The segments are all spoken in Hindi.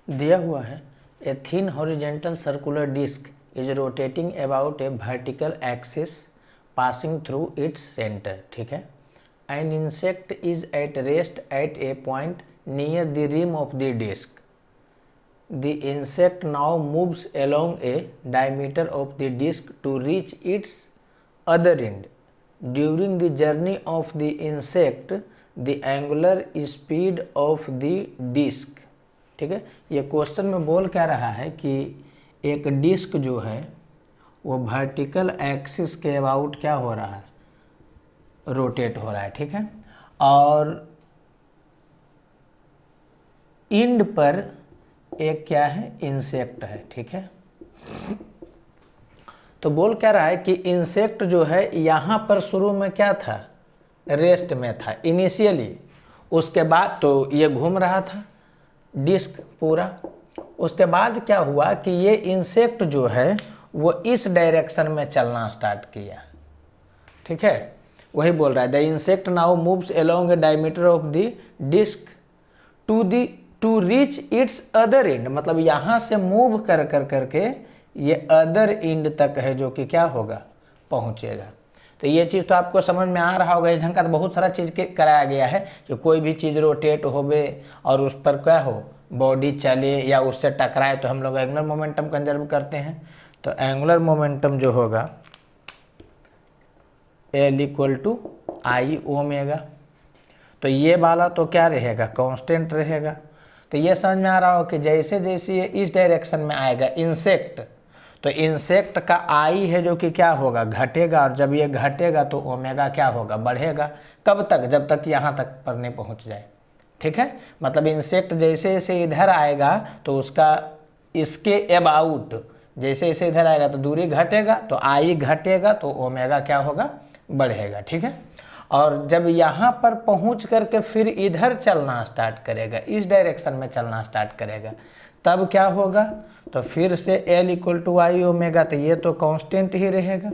दिया हुआ है a thin horizontal circular disc is rotating about a vertical axis passing through its centre, ठीक है। An insect is at rest at a point near the rim of the disc. The insect now moves along a diameter of the disk to reach its other end. During the journey of the insect, the angular speed of the disk, ठीक है। ये क्वेश्चन में बोल क्या रहा है कि एक डिस्क जो है वो वर्टिकल एक्सिस के अबाउट क्या हो रहा है, रोटेट हो रहा है, ठीक है। और इंड पर एक क्या है, इंसेक्ट है, ठीक है। तो बोल क्या रहा है कि इंसेक्ट जो है यहाँ पर शुरू में क्या था, रेस्ट में था इनिशियली। उसके बाद तो ये घूम रहा था डिस्क पूरा। उसके बाद क्या हुआ कि ये इंसेक्ट जो है वो इस डायरेक्शन में चलना स्टार्ट किया, ठीक है। वही बोल रहा है the insect now moves along a diameter of the disc to reach its other end, मतलब यहाँ से मूव कर करके ये अदर एंड तक है जो कि क्या होगा, पहुँचेगा। तो ये चीज़ तो आपको समझ में आ रहा होगा। इस ढंग का तो बहुत सारा चीज़ के कराया गया है कि कोई भी चीज़ रोटेट होवे और उस पर क्या हो, बॉडी चले या उससे टकराए तो हम लोग एंगुलर मोमेंटम कंजर्व करते हैं। तो एंगुलर मोमेंटम जो होगा L = I ओमेगा, तो ये वाला तो क्या रहेगा, कांस्टेंट रहेगा। तो ये समझ में आ रहा हो कि जैसे जैसे ये इस डायरेक्शन में आएगा इंसेक्ट, तो इंसेक्ट का आई है जो कि क्या होगा, घटेगा। और जब ये घटेगा तो ओमेगा क्या होगा, बढ़ेगा। कब तक, जब तक यहाँ तक पर नहीं पहुँच जाए, ठीक है। मतलब इंसेक्ट जैसे जैसे इधर आएगा तो उसका इसके अबाउट जैसे जैसे इधर आएगा तो दूरी घटेगा, तो आई घटेगा तो ओमेगा क्या होगा, बढ़ेगा, ठीक है। और जब यहाँ पर पहुँच करके फिर इधर चलना स्टार्ट करेगा, इस डायरेक्शन में चलना स्टार्ट करेगा, तब क्या होगा, तो फिर से L = I ओमेगा, तो ये तो कांस्टेंट ही रहेगा।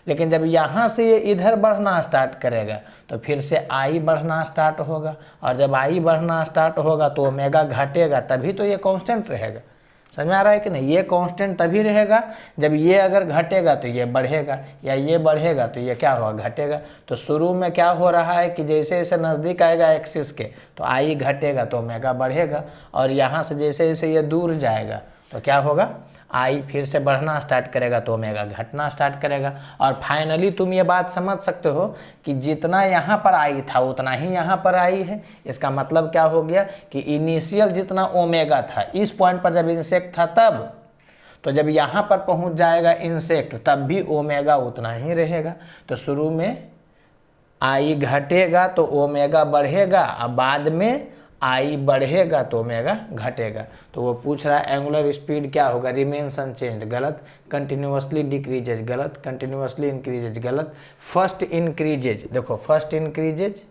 लेकिन जब यहाँ से ये इधर बढ़ना स्टार्ट करेगा तो फिर से I बढ़ना स्टार्ट होगा, और जब I बढ़ना स्टार्ट होगा तो ओमेगा घटेगा, तभी तो ये कांस्टेंट रहेगा। समझ में आ रहा है कि नहीं। ये कांस्टेंट तभी रहेगा जब ये अगर घटेगा तो ये बढ़ेगा, या ये बढ़ेगा तो ये क्या होगा, घटेगा। तो शुरू में क्या हो रहा है कि जैसे जैसे नज़दीक आएगा एक्सिस के तो आई घटेगा तो ओमेगा बढ़ेगा, और यहाँ से जैसे जैसे ये दूर जाएगा तो क्या होगा, आई फिर से बढ़ना स्टार्ट करेगा तो ओमेगा घटना स्टार्ट करेगा। और फाइनली तुम ये बात समझ सकते हो कि जितना यहाँ पर आई था उतना ही यहाँ पर आई है। इसका मतलब क्या हो गया कि इनिशियल जितना ओमेगा था इस पॉइंट पर जब इंसेक्ट था तब, तो जब यहाँ पर पहुँच जाएगा इंसेक्ट तब भी ओमेगा उतना ही रहेगा। तो शुरू में आई घटेगा तो ओमेगा बढ़ेगा, अब बाद में आई बढ़ेगा तो ओमेगा घटेगा। तो वो पूछ रहा है एंगुलर स्पीड क्या होगा, रिमेन्स अनचेंज्ड, गलत। कंटिन्यूअसली डिक्रीजेज, गलत। कंटिन्यूअसली इंक्रीजेज, गलत। फर्स्ट इंक्रीजेज, देखो first increases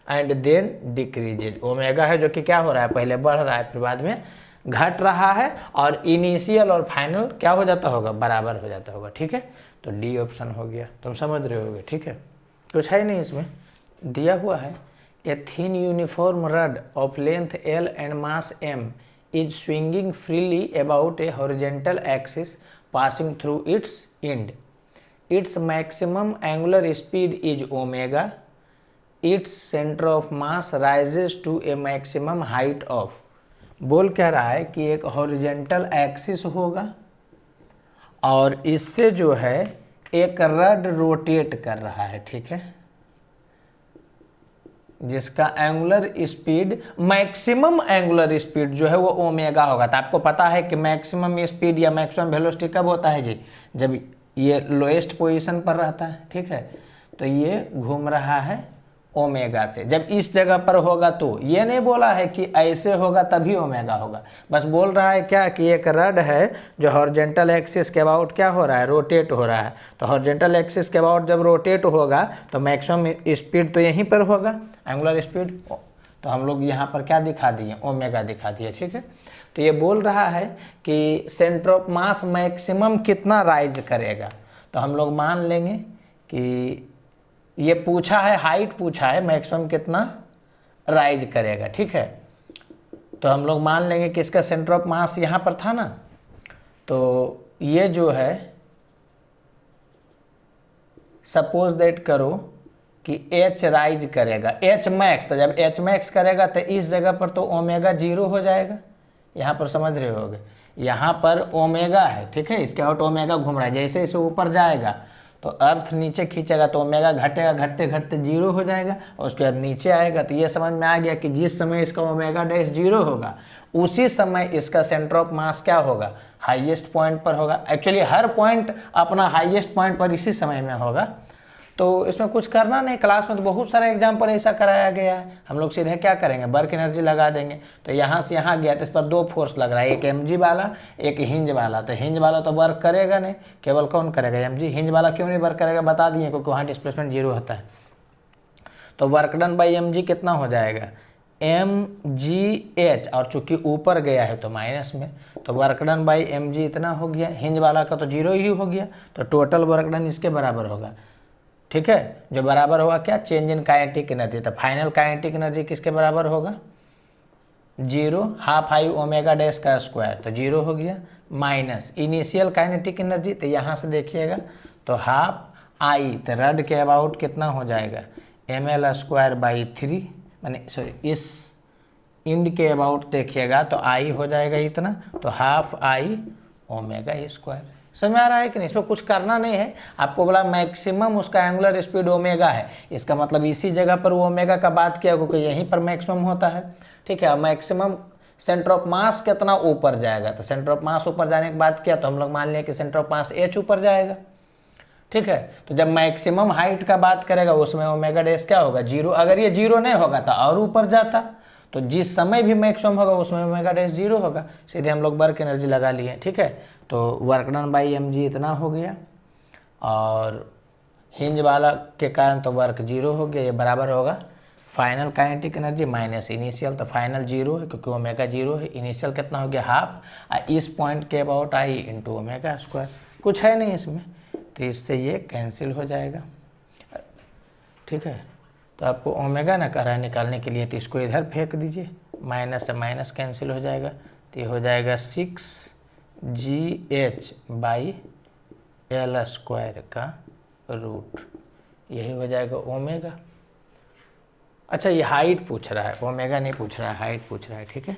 and then decreases. Omega है जो कि क्या हो रहा है, पहले बढ़ रहा है फिर बाद में घट रहा है, और इनिशियल और फाइनल क्या हो जाता होगा, बराबर हो जाता होगा, ठीक है। तो डी ऑप्शन हो गया, तुम समझ रहे होगे, ठीक है। कुछ है नहीं इसमें, दिया हुआ है A thin uniform rod of length L and mass m is swinging freely about a horizontal axis passing through its end. Its maximum angular speed is omega. Its center of mass rises to a maximum height of, बोल क्या रहा है कि एक हॉरिजेंटल एक्सिस होगा और इससे जो है एक रड रोटेट कर रहा है, ठीक है, जिसका angular speed, maximum angular speed जो है वो ओमेगा होगा। तो आपको पता है कि मैक्सिमम स्पीड या मैक्सिमम वेलोसिटी कब होता है जी, जब ये लोएस्ट पोजीशन पर रहता है, ठीक है। तो ये घूम रहा है ओमेगा से। जब इस जगह पर होगा तो ये नहीं बोला है कि ऐसे होगा तभी ओमेगा होगा, बस बोल रहा है क्या कि एक रड है जो हॉरिजॉन्टल एक्सिस के अबाउट क्या हो रहा है, रोटेट हो रहा है। तो हॉरिजॉन्टल एक्सिस के अबाउट जब रोटेट होगा तो मैक्सिमम स्पीड तो यहीं पर होगा, एंगुलर स्पीड। तो हम लोग यहाँ पर क्या दिखा दिए, ओमेगा दिखा दिए, ठीक है। तो ये बोल रहा है कि सेंटर ऑफ मास मैक्सिमम कितना राइज करेगा। तो हम लोग मान लेंगे कि ये पूछा है, हाइट पूछा है, मैक्सिमम कितना राइज करेगा, ठीक है। तो हम लोग मान लेंगे कि इसका सेंटर ऑफ मास यहाँ पर था ना, तो ये जो है सपोज दैट करो कि H राइज करेगा, H मैक्स, तो जब H मैक्स करेगा तो इस जगह पर तो ओमेगा 0 हो जाएगा। यहाँ पर समझ रहे होगे, यहाँ पर ओमेगा है, ठीक है, इसके आउट ओमेगा घूम रहा है, जैसे जैसे ऊपर जाएगा तो अर्थ नीचे खींचेगा तो ओमेगा घटेगा, घटते घटते 0 हो जाएगा, और उसके बाद नीचे आएगा। तो ये समझ में आ गया कि जिस समय इसका ओमेगा डैश 0 होगा उसी समय इसका सेंटर ऑफ मास क्या होगा, हाईएस्ट पॉइंट पर होगा। एक्चुअली हर पॉइंट अपना हाईएस्ट पॉइंट पर इसी समय में होगा। तो इसमें कुछ करना नहीं, क्लास में तो बहुत सारा एग्जाम्पल ऐसा कराया गया है। हम लोग सीधे क्या करेंगे, वर्क एनर्जी लगा देंगे। तो यहाँ से यहाँ गया तो इस पर 2 फोर्स लग रहा है, एक mg वाला, एक हिंज वाला। तो हिंज वाला तो वर्क करेगा नहीं, केवल कौन करेगा, mg। हिंज वाला क्यों नहीं वर्क करेगा बता दिए, क्योंकि वहाँ डिस्प्लेसमेंट 0 होता है। तो वर्क डन बाई mg कितना हो जाएगा, mgh, और चूंकि ऊपर गया है तो माइनस में, तो वर्क डन बाई mg इतना हो गया। हिंज वाला का तो 0 ही हो गया, तो टोटल वर्क डन इसके बराबर होगा, ठीक है, जो बराबर होगा क्या, चेंज इन काइनेटिक एनर्जी। तो फाइनल काइनेटिक एनर्जी किसके बराबर होगा, 0, हाफ आई ओमेगा डैश का स्क्वायर, तो 0 हो गया, माइनस इनिशियल काइनेटिक एनर्जी। तो यहाँ से देखिएगा तो हाफ आई, तो रड के अबाउट कितना हो जाएगा, ml स्क्वायर बाई 3, माने सॉरी इस इंड के अबाउट देखिएगा तो आई हो जाएगा इतना, तो हाफ आई ओमेगा स्क्वायर। समझ में आ रहा है कि नहीं, इसमें कुछ करना नहीं है। आपको बोला मैक्सिमम उसका एंगुलर स्पीड ओमेगा है, इसका मतलब इसी जगह पर वो ओमेगा का बात किया, क्योंकि यहीं पर मैक्सिमम होता है, ठीक है। मैक्सिमम सेंटर ऑफ मास कितना ऊपर जाएगा, तो सेंटर ऑफ मास ऊपर जाने की बात किया तो हम लोग मान लिया कि सेंटर ऑफ मास h ऊपर जाएगा, ठीक है। तो जब मैक्सिमम हाइट का बात करेगा उसमें ओमेगा डैश क्या होगा, 0। अगर ये 0 नहीं होगा तो और ऊपर जाता, तो जिस समय भी मैक्सिमम होगा उसमें ओमेगा डैश 0 होगा। सीधे हम लोग वर्क एनर्जी लगा लिए, ठीक है। तो वर्क डन बाई mg इतना हो गया, और हिंज वाला के कारण तो वर्क 0 हो गया, ये बराबर होगा final kinetic energy minus initial. तो फाइनल 0 है क्योंकि ओमेगा 0 है, इनिशियल कितना हो गया हाफ, इस पॉइंट के about I into omega square. कुछ है नहीं इसमें, तो इससे ये कैंसिल हो जाएगा, ठीक है। तो आपको ओमेगा ना कह रहा है निकालने के लिए, तो इसको इधर फेंक दीजिए, माइनस से माइनस कैंसिल हो जाएगा, तो ये हो जाएगा 6gh बाई एल स्क्वायर का रूट, यही हो जाएगा ओमेगा। अच्छा ये हाइट पूछ रहा है, ओमेगा नहीं पूछ रहा है, हाइट पूछ रहा है, ठीक है।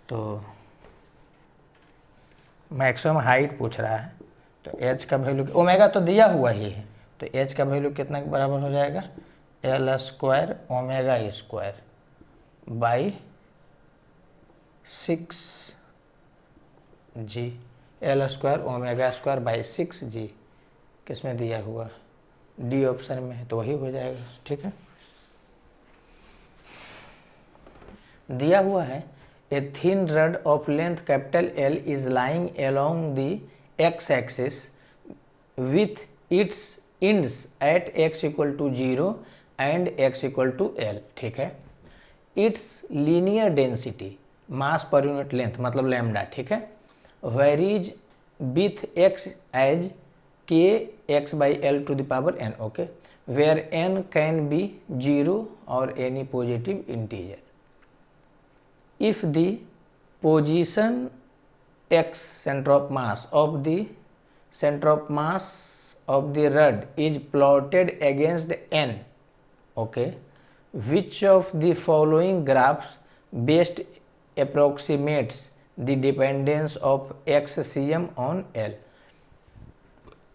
तो मैक्सिमम हाइट पूछ रहा है, तो h का वैल्यू, ओमेगा तो दिया हुआ ही है, तो h का वैल्यू कितना के बराबर हो जाएगा, L square omega square by 6g, L square omega square by 6g, किसमें दिया हुआ, डी ऑप्शन में है, तो वही हो जाएगा, ठीक है। दिया हुआ है a thin rod of length capital L is lying along the x axis with its ends at x equal to 0 and x equal to L, ठीक है। It's linear density mass per unit length मतलब लैम्डा, ठीक है, varies with x as kx by L to the power n, okay, where n can be 0 और any positive integer. If the position x center of mass of the rod is plotted against n, okay, which of the following graphs best approximates the dependence of xcm on L।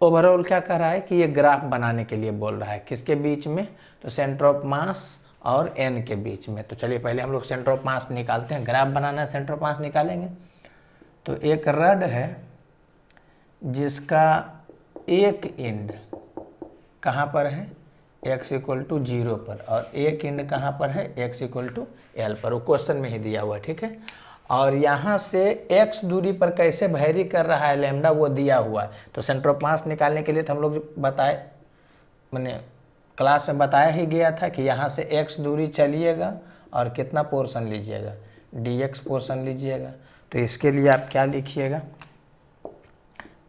Overall क्या कह रहा है कि ये ग्राफ बनाने के लिए बोल रहा है, किसके बीच में, तो सेंटर ऑफ मास और n के बीच में। तो चलिए पहले हम लोग सेंटर ऑफ मास निकालते हैं, ग्राफ बनाना है, सेंटर ऑफ मास निकालेंगे। तो एक रड है जिसका एक एंड कहाँ पर है, x इक्वल टू 0 पर, और एक एंड कहाँ पर है, x इक्वल टू L पर, वो क्वेश्चन में ही दिया हुआ है, ठीक है। और यहाँ से x दूरी पर कैसे वैरी कर रहा है लैम्डा वो दिया हुआ है। तो सेंटर ऑफ मास निकालने के लिए तो हम लोग बताए, मैंने क्लास में बताया ही गया था कि यहाँ से x दूरी चलिएगा और कितना पोर्शन लीजिएगा, dx पोर्शन लीजिएगा। तो इसके लिए आप क्या लिखिएगा,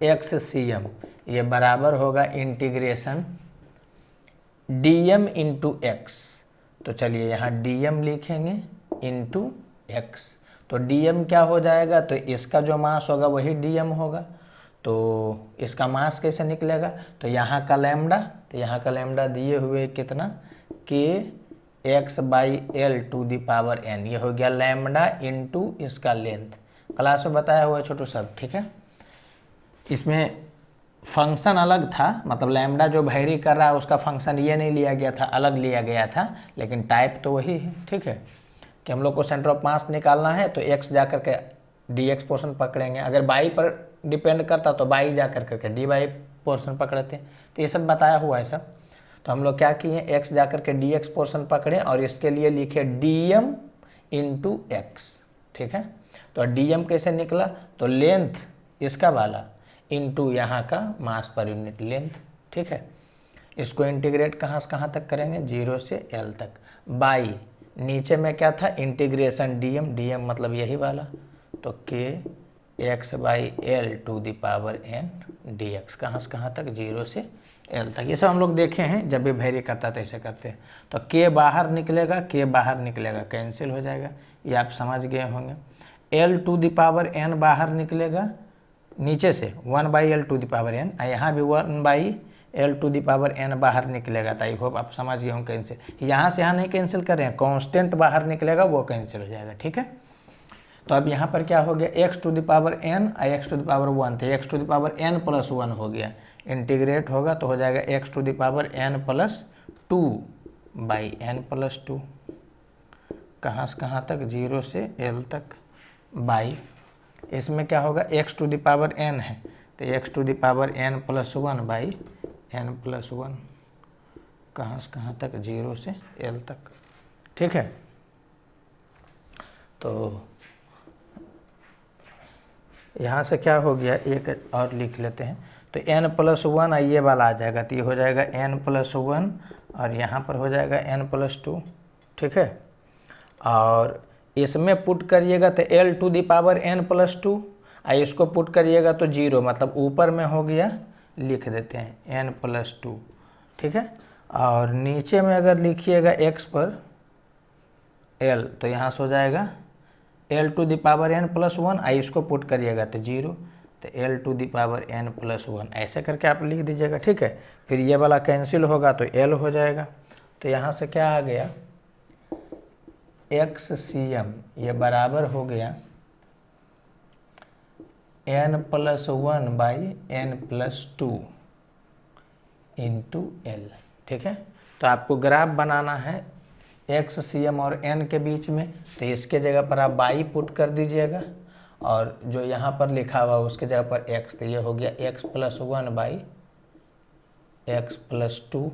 xcm, ये बराबर होगा इंटीग्रेशन dm इंटू x। तो चलिए यहाँ dm लिखेंगे इंटू x। तो dm क्या हो जाएगा, तो इसका जो मास होगा वही dm होगा। तो इसका मास कैसे निकलेगा, तो यहाँ का लैम्डा, तो यहाँ का लैम्डा दिए हुए कितना k x/l to the power n, ये हो गया लैम्डा इंटू इसका लेंथ। क्लास में बताया हुआ है छोटू सब, ठीक है। इसमें फंक्शन अलग था, मतलब लैम्डा जो वैरी कर रहा है उसका फंक्शन ये नहीं लिया गया था, अलग लिया गया था, लेकिन टाइप तो वही है, ठीक है। कि हम लोग को सेंटर ऑफ मास निकालना है तो x जा कर के dx पोर्शन पकड़ेंगे, अगर y पर डिपेंड करता तो y जा कर के dy पोर्शन पकड़ते। तो ये सब बताया हुआ है सब। तो हम लोग क्या किए, x जा कर के dx पोर्शन पकड़े और इसके लिए लिखे dm इंटू x, ठीक है। तो dm कैसे निकला, तो लेंथ इसका वाला इंटू यहाँ का मास पर यूनिट लेंथ, ठीक है। इसको इंटीग्रेट कहाँ से कहाँ तक करेंगे, 0 से l तक, बाई नीचे में क्या था इंटीग्रेशन dm मतलब यही वाला, तो k x/l to the power n dx, कहाँ से कहाँ तक, 0 से l तक। ये सब हम लोग देखे हैं, जब भी वेरी करता तो ऐसे करते हैं। तो k बाहर निकलेगा, k बाहर निकलेगा, कैंसिल हो जाएगा, ये आप समझ गए होंगे। l to the power n बाहर निकलेगा नीचे से 1/l to the power n, यहाँ भी 1/l to the power n बाहर निकलेगा। तो आई होप आप समझ गए होंगे कैंसिल। यहाँ से यहाँ नहीं कैंसिल कर रहे हैं, कांस्टेंट बाहर निकलेगा वो कैंसिल हो जाएगा, ठीक है। तो अब यहाँ पर क्या हो गया, x to the power n और x टू द पावर 1 थे, x to the power n plus 1 हो गया, इंटीग्रेट होगा तो हो जाएगा x to the power n plus 2/n plus 2, कहाँ से कहाँ तक, 0 से l तक, बाई इसमें क्या होगा, x to the power n है तो x to the power n plus 1/n plus 1, कहाँ से कहाँ तक, 0 से l तक, ठीक है। तो यहाँ से क्या हो गया, एक और लिख लेते हैं, तो n प्लस 1 ये वाला आ जाएगा, तो ये हो जाएगा n प्लस 1 और यहाँ पर हो जाएगा n प्लस 2, ठीक है। और इसमें पुट करिएगा तो l to the power n plus 2, इसको पुट करिएगा तो 0, मतलब ऊपर में हो गया, लिख देते हैं n प्लस 2, ठीक है। और नीचे में अगर लिखिएगा x पर l, तो यहाँ से हो जाएगा l to the power n plus 1, इसको पुट करिएगा तो 0, तो l to the power n plus 1, ऐसे करके आप लिख दीजिएगा, ठीक है। फिर ये वाला कैंसिल होगा तो l हो जाएगा। तो यहाँ से क्या आ गया, XCM ये बराबर हो गया n plus 1/n plus 2 into l, ठीक है। तो आपको ग्राफ बनाना है XCM और n के बीच में, तो इसके जगह पर आप y पुट कर दीजिएगा और जो यहाँ पर लिखा हुआ उसके जगह पर x, तो ये हो गया x plus 1/x plus 2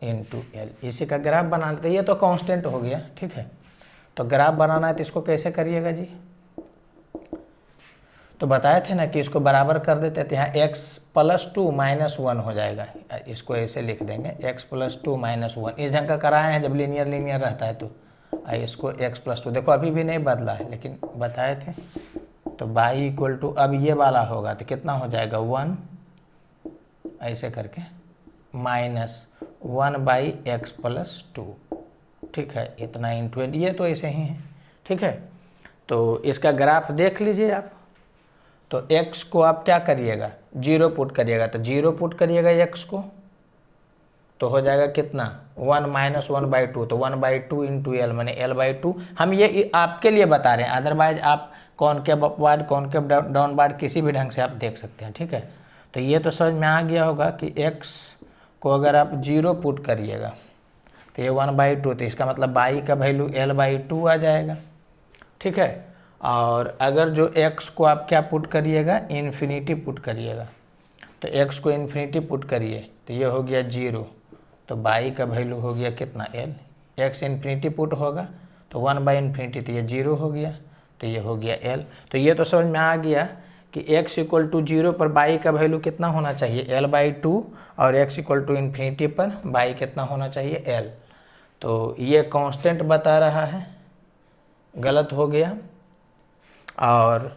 into l, इसी का ग्राफ बनाना। तो ये तो कांस्टेंट हो गया, ठीक है। तो ग्राफ बनाना है तो इसको कैसे करिएगा जी, तो बताए थे ना कि इसको बराबर कर देते थे, यहाँ x प्लस 2 माइनस 1 हो जाएगा, इसको ऐसे लिख देंगे x प्लस 2 माइनस 1, इस ढंग का कराए हैं जब लीनियर रहता है तो इसको x प्लस 2, देखो अभी भी नहीं बदला है लेकिन बताए थे। तो y इक्वल टू, अब ये वाला होगा तो कितना हो जाएगा 1 ऐसे करके माइनस 1/x प्लस 2, ठीक है, इतना इंटू, ये तो ऐसे ही है, ठीक है। तो इसका ग्राफ देख लीजिए आप। तो x को आप क्या करिएगा, 0 पुट करिएगा, तो 0 पुट करिएगा x को, तो हो जाएगा कितना 1 माइनस 1/2, तो 1/2 इंटू l, मैंने l/2। हम ये आपके लिए बता रहे हैं, अदरवाइज आप कॉनकेव अपवार्ड कॉनकेव डाउनवार्ड किसी भी ढंग से आप देख सकते हैं, ठीक है। तो ये तो समझ में आ गया होगा कि x को अगर आप 0 पुट करिएगा तो ये 1/2, तो इसका मतलब y का वैल्यू l/2 आ जाएगा, ठीक है। और अगर जो x को आप क्या पुट करिएगा, इन्फिनिटी पुट करिएगा, तो x को इन्फिनिटी पुट करिए तो ये हो गया 0, तो y का वैल्यू हो गया कितना l, x इन्फिनिटी पुट होगा तो 1/∞, तो ये 0 हो गया, तो ये हो गया l। तो ये तो समझ में आ गया कि x इक्वल टू 0 पर y का वैल्यू कितना होना चाहिए, l/2, और x इक्वल टू इन्फिनिटी पर y कितना होना चाहिए, l। तो ये कांस्टेंट बता रहा है, गलत हो गया, और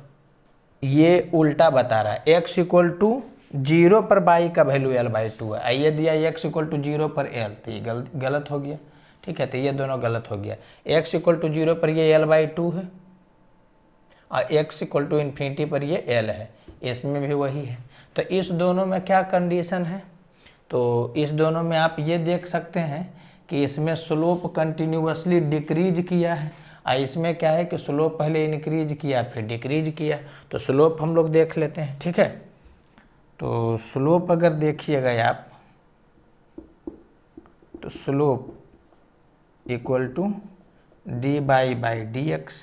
ये उल्टा बता रहा है, x इक्वल टू 0 पर y का वैल्यू l/2 है, ये दिया x इक्वल टू 0 पर l, तो ये गलत हो गया, ठीक है, तो ये दोनों गलत हो गया। x इक्वल टू 0 पर ये L/2 है और x इक्वल टू इन्फिनिटी पर ये L है, इसमें भी वही है। तो इस दोनों में क्या कंडीशन है, तो इस दोनों में आप ये देख सकते हैं कि इसमें स्लोप कंटिन्यूअसली डिक्रीज किया है और इसमें क्या है कि स्लोप पहले इंक्रीज किया फिर डिक्रीज किया। तो स्लोप हम लोग देख लेते हैं, ठीक है। तो स्लोप अगर देखिएगा आप, तो slope equal to dy/dx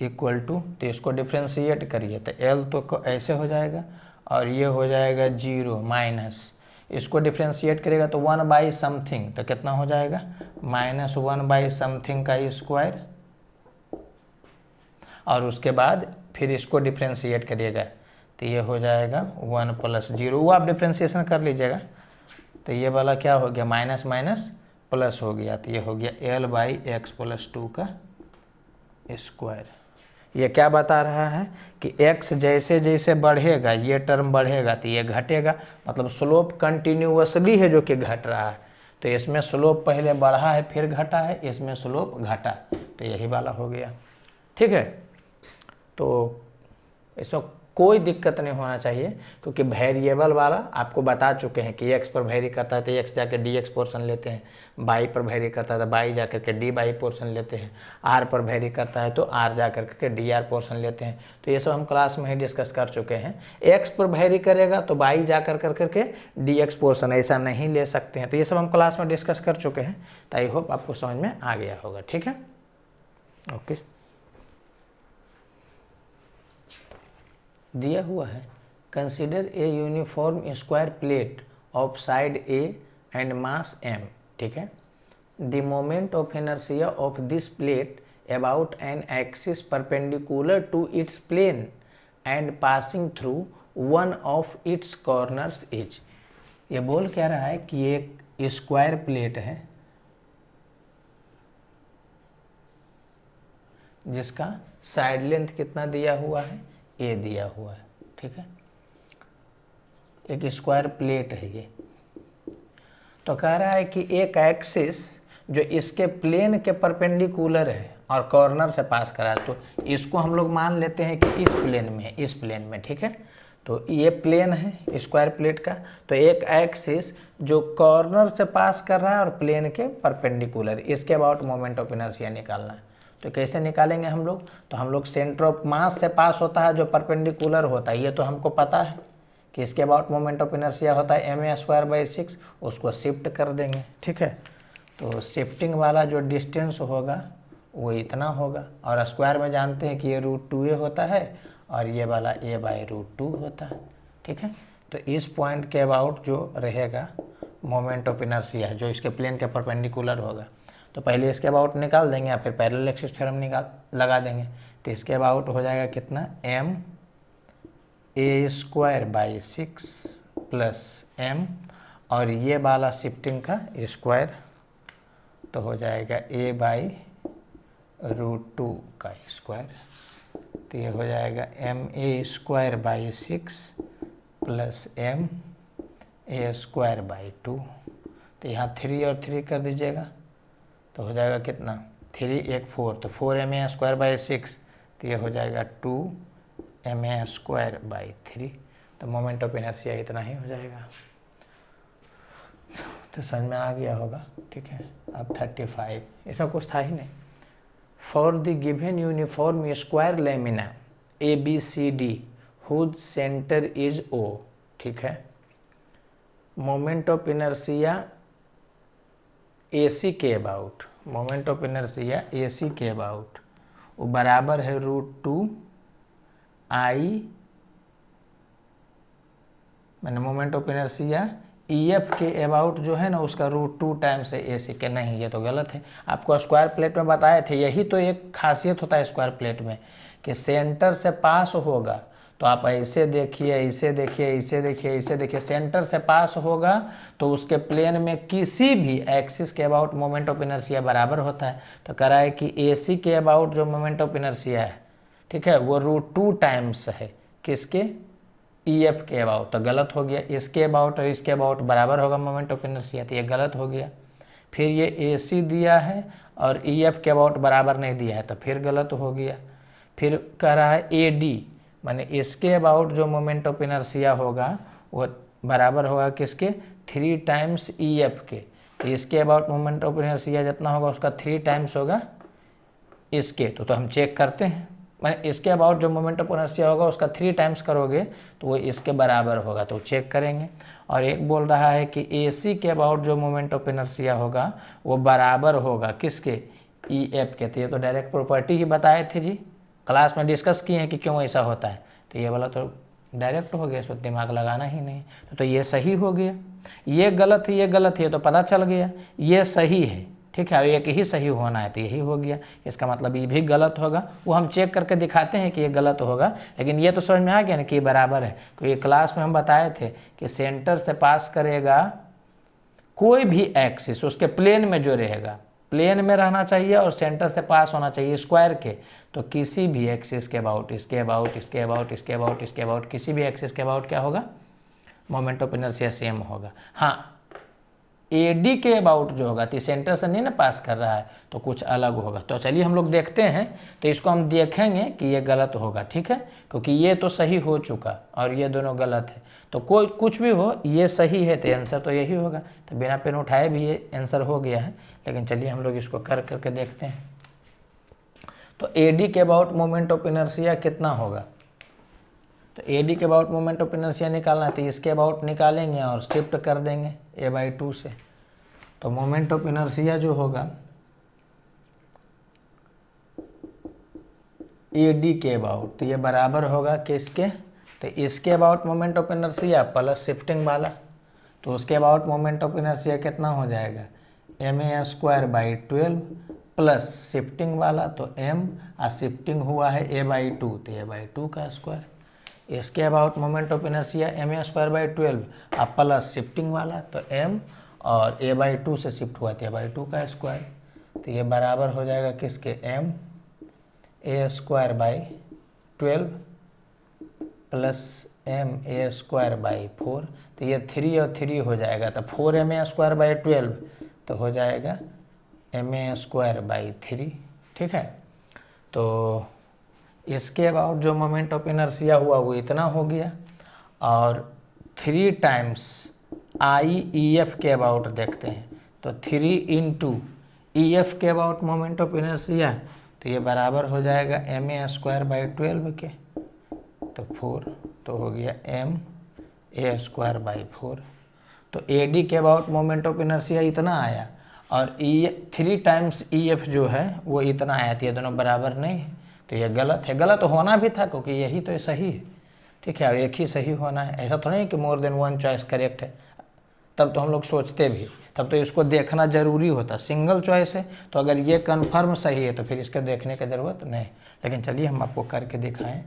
equal to, तो इसको डिफ्रेंशिएट करिए तो L तो ऐसे हो जाएगा और ये हो जाएगा 0 माइनस, इसको डिफ्रेंशिएट करेगा तो 1/समथिंग, तो कितना हो जाएगा -1/समथिंग का स्क्वायर, और उसके बाद फिर इसको डिफ्रेंशिएट करिएगा तो ये हो जाएगा 1 + 0, वो आप डिफ्रेंशिएशन कर लीजिएगा। तो ये वाला क्या हो गया, माइनस माइनस प्लस हो गया, तो ये हो गया L/x + 2 का स्क्वायर। ये क्या बता रहा है कि x जैसे जैसे बढ़ेगा ये टर्म बढ़ेगा तो ये घटेगा, मतलब स्लोप कंटिन्यूअसली है जो कि घट रहा है। तो इसमें स्लोप पहले बढ़ा है फिर घटा है, इसमें स्लोप घटा, तो यही वाला हो गया, ठीक है। तो इसमें कोई दिक्कत नहीं होना चाहिए क्योंकि वेरिएबल वाला आपको बता चुके हैं कि x पर वेरी करता है तो x जाकर dx पोर्शन लेते हैं, y पर वेरी करता है तो y जाकर के dy पोर्शन लेते हैं, r पर वेरी करता है तो r जाकर के dr पोर्शन लेते हैं। तो ये सब हम क्लास में ही डिस्कस कर चुके हैं। x पर वेरी करेगा तो y जाकर करके dx पोर्शन ऐसा नहीं ले सकते हैं, तो ये सब हम क्लास में डिस्कस कर चुके हैं। तो आई होप आपको समझ में आ गया होगा, ठीक है, ओके। दिया हुआ है, consider a uniform square plate of side A and mass m, ठीक है। The moment of inertia of this plate about an axis perpendicular to its plane and passing through one of its corners is. ये बोल क्या रहा है कि एक स्क्वायर प्लेट है जिसका साइड लेंथ कितना दिया हुआ है, ए दिया हुआ है, ठीक है। एक स्क्वायर प्लेट है ये, तो कह रहा है कि एक एक्सिस जो इसके प्लेन के परपेंडिकुलर है और कॉर्नर से पास करा है, तो इसको हम लोग मान लेते हैं कि इस प्लेन में है, इस प्लेन में, ठीक है। तो ये प्लेन है स्क्वायर प्लेट का, तो एक एक्सिस जो कॉर्नर से पास कर रहा है और प्लेन के परपेंडिकुलर, इसके अबाउट मोमेंट ऑफ इनर्शिया निकालना है। तो कैसे निकालेंगे हम लोग, तो हम लोग सेंटर ऑफ मास से पास होता है जो परपेंडिकुलर होता है, ये तो हमको पता है कि इसके अबाउट मोमेंट ऑफ इनर्शिया होता है ma²/6, उसको शिफ्ट कर देंगे, ठीक है। तो शिफ्टिंग वाला जो डिस्टेंस होगा वो इतना होगा, और स्क्वायर में जानते हैं कि ये √2a होता है और ये वाला a/√2 होता है, ठीक है। तो इस पॉइंट के अबाउट जो रहेगा मोमेंट ऑफ इनर्शिया जो इसके प्लेन के परपेंडिकुलर होगा, तो पहले इसके अबाउट निकाल देंगे या फिर पैरेलल एक्सिस थ्योरम लगा देंगे। तो इसके अबाउट हो जाएगा कितना, ma²/6 + m, और ये वाला शिफ्टिंग का स्क्वायर तो हो जाएगा a/√2 का स्क्वायर, तो ये हो जाएगा ma²/6 + ma²/2। तो यहाँ 3 और 3 कर दीजिएगा तो हो जाएगा कितना, 3 1 4, तो 4 ma²/6, तो ये हो जाएगा 2 ma²/3। तो मोमेंट ऑफ इनर्शिया इतना ही हो जाएगा। तो समझ में आ गया होगा, ठीक है। अब 35, इसमें कुछ था ही नहीं। For the given uniform square lamina ABCD whose centre is O, ठीक है। मोमेंट ऑफ इनर्शिया AC के about, moment of inertia AC के अबाउट वो बराबर है √2I, मैंने मोमेंट ऑफ इनर्शिया EF के अबाउट जो है ना उसका √2 टाइम्स है AC के। नहीं, ये तो गलत है, आपको स्क्वायर प्लेट में बताए थे, यही तो एक खासियत होता है स्क्वायर प्लेट में कि सेंटर से पास होगा, तो आप ऐसे देखिए, ऐसे देखिए, ऐसे देखिए, ऐसे देखिए, सेंटर से पास होगा तो उसके प्लेन में किसी भी एक्सिस के अबाउट मोमेंट ऑफ इनर्शिया बराबर होता है। तो कह रहा है कि AC के अबाउट जो मोमेंट ऑफ इनर्शिया है, ठीक है, वो √2 टाइम्स है किसके, EF के अबाउट। तो गलत हो गया, इसके अबाउट और इसके अबाउट बराबर होगा मोमेंट ऑफ इनर्शिया, तो ये गलत हो गया। फिर ये ए सी दिया है और ई एफ के अबाउट बराबर नहीं दिया है, तो फिर गलत हो गया। फिर कह रहा है ए डी, माने इसके अबाउट जो मोमेंट ऑफ इनर्शिया होगा वो बराबर होगा किसके, 3 टाइम्स ई एफ के। तो इसके अबाउट मोमेंट ऑफ इनर्शिया जितना होगा उसका 3 टाइम्स होगा इसके। तो हम चेक करते हैं, मैंने इसके अबाउट जो मोमेंट ऑफ इनर्शिया होगा उसका 3 टाइम्स करोगे तो वो इसके बराबर होगा, तो चेक करेंगे। और एक बोल रहा है कि AC के अबाउट जो मोमेंट ऑफ इनर्शिया होगा वो बराबर होगा किसके, EF के। तो ये तो डायरेक्ट प्रॉपर्टी ही बताए थे जी, क्लास में डिस्कस किए हैं कि क्यों ऐसा होता है। तो ये वाला तो डायरेक्ट हो गया, इसमें दिमाग लगाना ही नहीं। तो ये सही हो गया, ये गलत है, ये गलत है, तो पता चल गया ये सही है, ठीक है। एक ही सही होना है तो यही हो गया, इसका मतलब ये भी गलत होगा। वो हम चेक करके दिखाते हैं कि ये गलत होगा, लेकिन ये तो समझ में आ गया ना कि ये बराबर है। तो ये क्लास में हम बताए थे कि सेंटर से पास करेगा कोई भी एक्सिस, उसके प्लेन में जो रहेगा, प्लेन में रहना चाहिए और सेंटर से पास होना चाहिए स्क्वायर के। तो किसी भी एक्सिस के अबाउट, इसके अबाउट, इसके अबाउट, इसके अबाउट, इसके अबाउट, किसी भी एक्सिस के अबाउट क्या होगा, मोमेंट ऑफ इनर्शिया सेम होगा। हाँ, AD के अबाउट जो होगा, तो सेंटर से नहीं ना पास कर रहा है तो कुछ अलग होगा। तो चलिए हम लोग देखते हैं, तो इसको हम देखेंगे कि ये गलत होगा, ठीक है, क्योंकि ये तो सही हो चुका और ये दोनों गलत है। तो कोई कुछ भी हो, ये सही है तो आंसर तो यही होगा। तो बिना पेन उठाए भी ये आंसर हो गया है, लेकिन चलिए हम लोग इसको कर करके देखते हैं। तो AD के अबाउट मोमेंट ऑफ इनर्शिया कितना होगा, तो AD के अबाउट मोमेंट ऑफ इनर्शिया निकालना है तो इसके अबाउट निकालेंगे और शिफ्ट कर देंगे A/2 से। तो मोमेंट ऑफ इनर्शिया जो होगा AD के अबाउट, तो ये बराबर होगा किसके, तो इसके about moment of inertia plus shifting वाला। तो उसके अबाउट मोमेंट ऑफ इनर्शिया कितना हो जाएगा, ma²/12 प्लस शिफ्टिंग वाला, तो m और शिफ्टिंग हुआ है A/2, तो A/2 का स्क्वायर। इसके about moment of inertia ma²/12 और प्लस शिफ्टिंग वाला, तो m और A/2 से शिफ्ट हुआ तो A/2 का स्क्वायर। तो ये बराबर हो जाएगा किसके, ma²/12 प्लस ma²/4। तो ये 3 और 3 हो जाएगा, तो 4ma²/12 तो हो जाएगा ma²/3, ठीक है। तो इसके अबाउट जो मोमेंट ऑफ इनर्शिया हुआ वो इतना हो गया, और 3 टाइम्स IEF के अबाउट देखते हैं। तो 3 × EF के अबाउट मोमेंट ऑफ इनर्शिया, तो ये बराबर हो जाएगा ma²/12 के, तो 4, तो हो गया ma²/4। तो AD के अबाउट मोमेंट ऑफ इनर्शिया इतना आया, और 3 टाइम्स EF जो है वो इतना आया, तो ये दोनों बराबर नहीं है, तो ये गलत है। गलत होना भी था क्योंकि यही तो सही है, ठीक है, एक ही सही होना है। ऐसा तो नहीं कि more than one choice correct है, तब तो हम लोग सोचते भी, तब तो इसको देखना ज़रूरी होता। सिंगल चॉइस है तो अगर ये कन्फर्म सही है तो फिर इसके देखने की ज़रूरत नहीं। लेकिन चलिए हम आपको करके दिखाएं,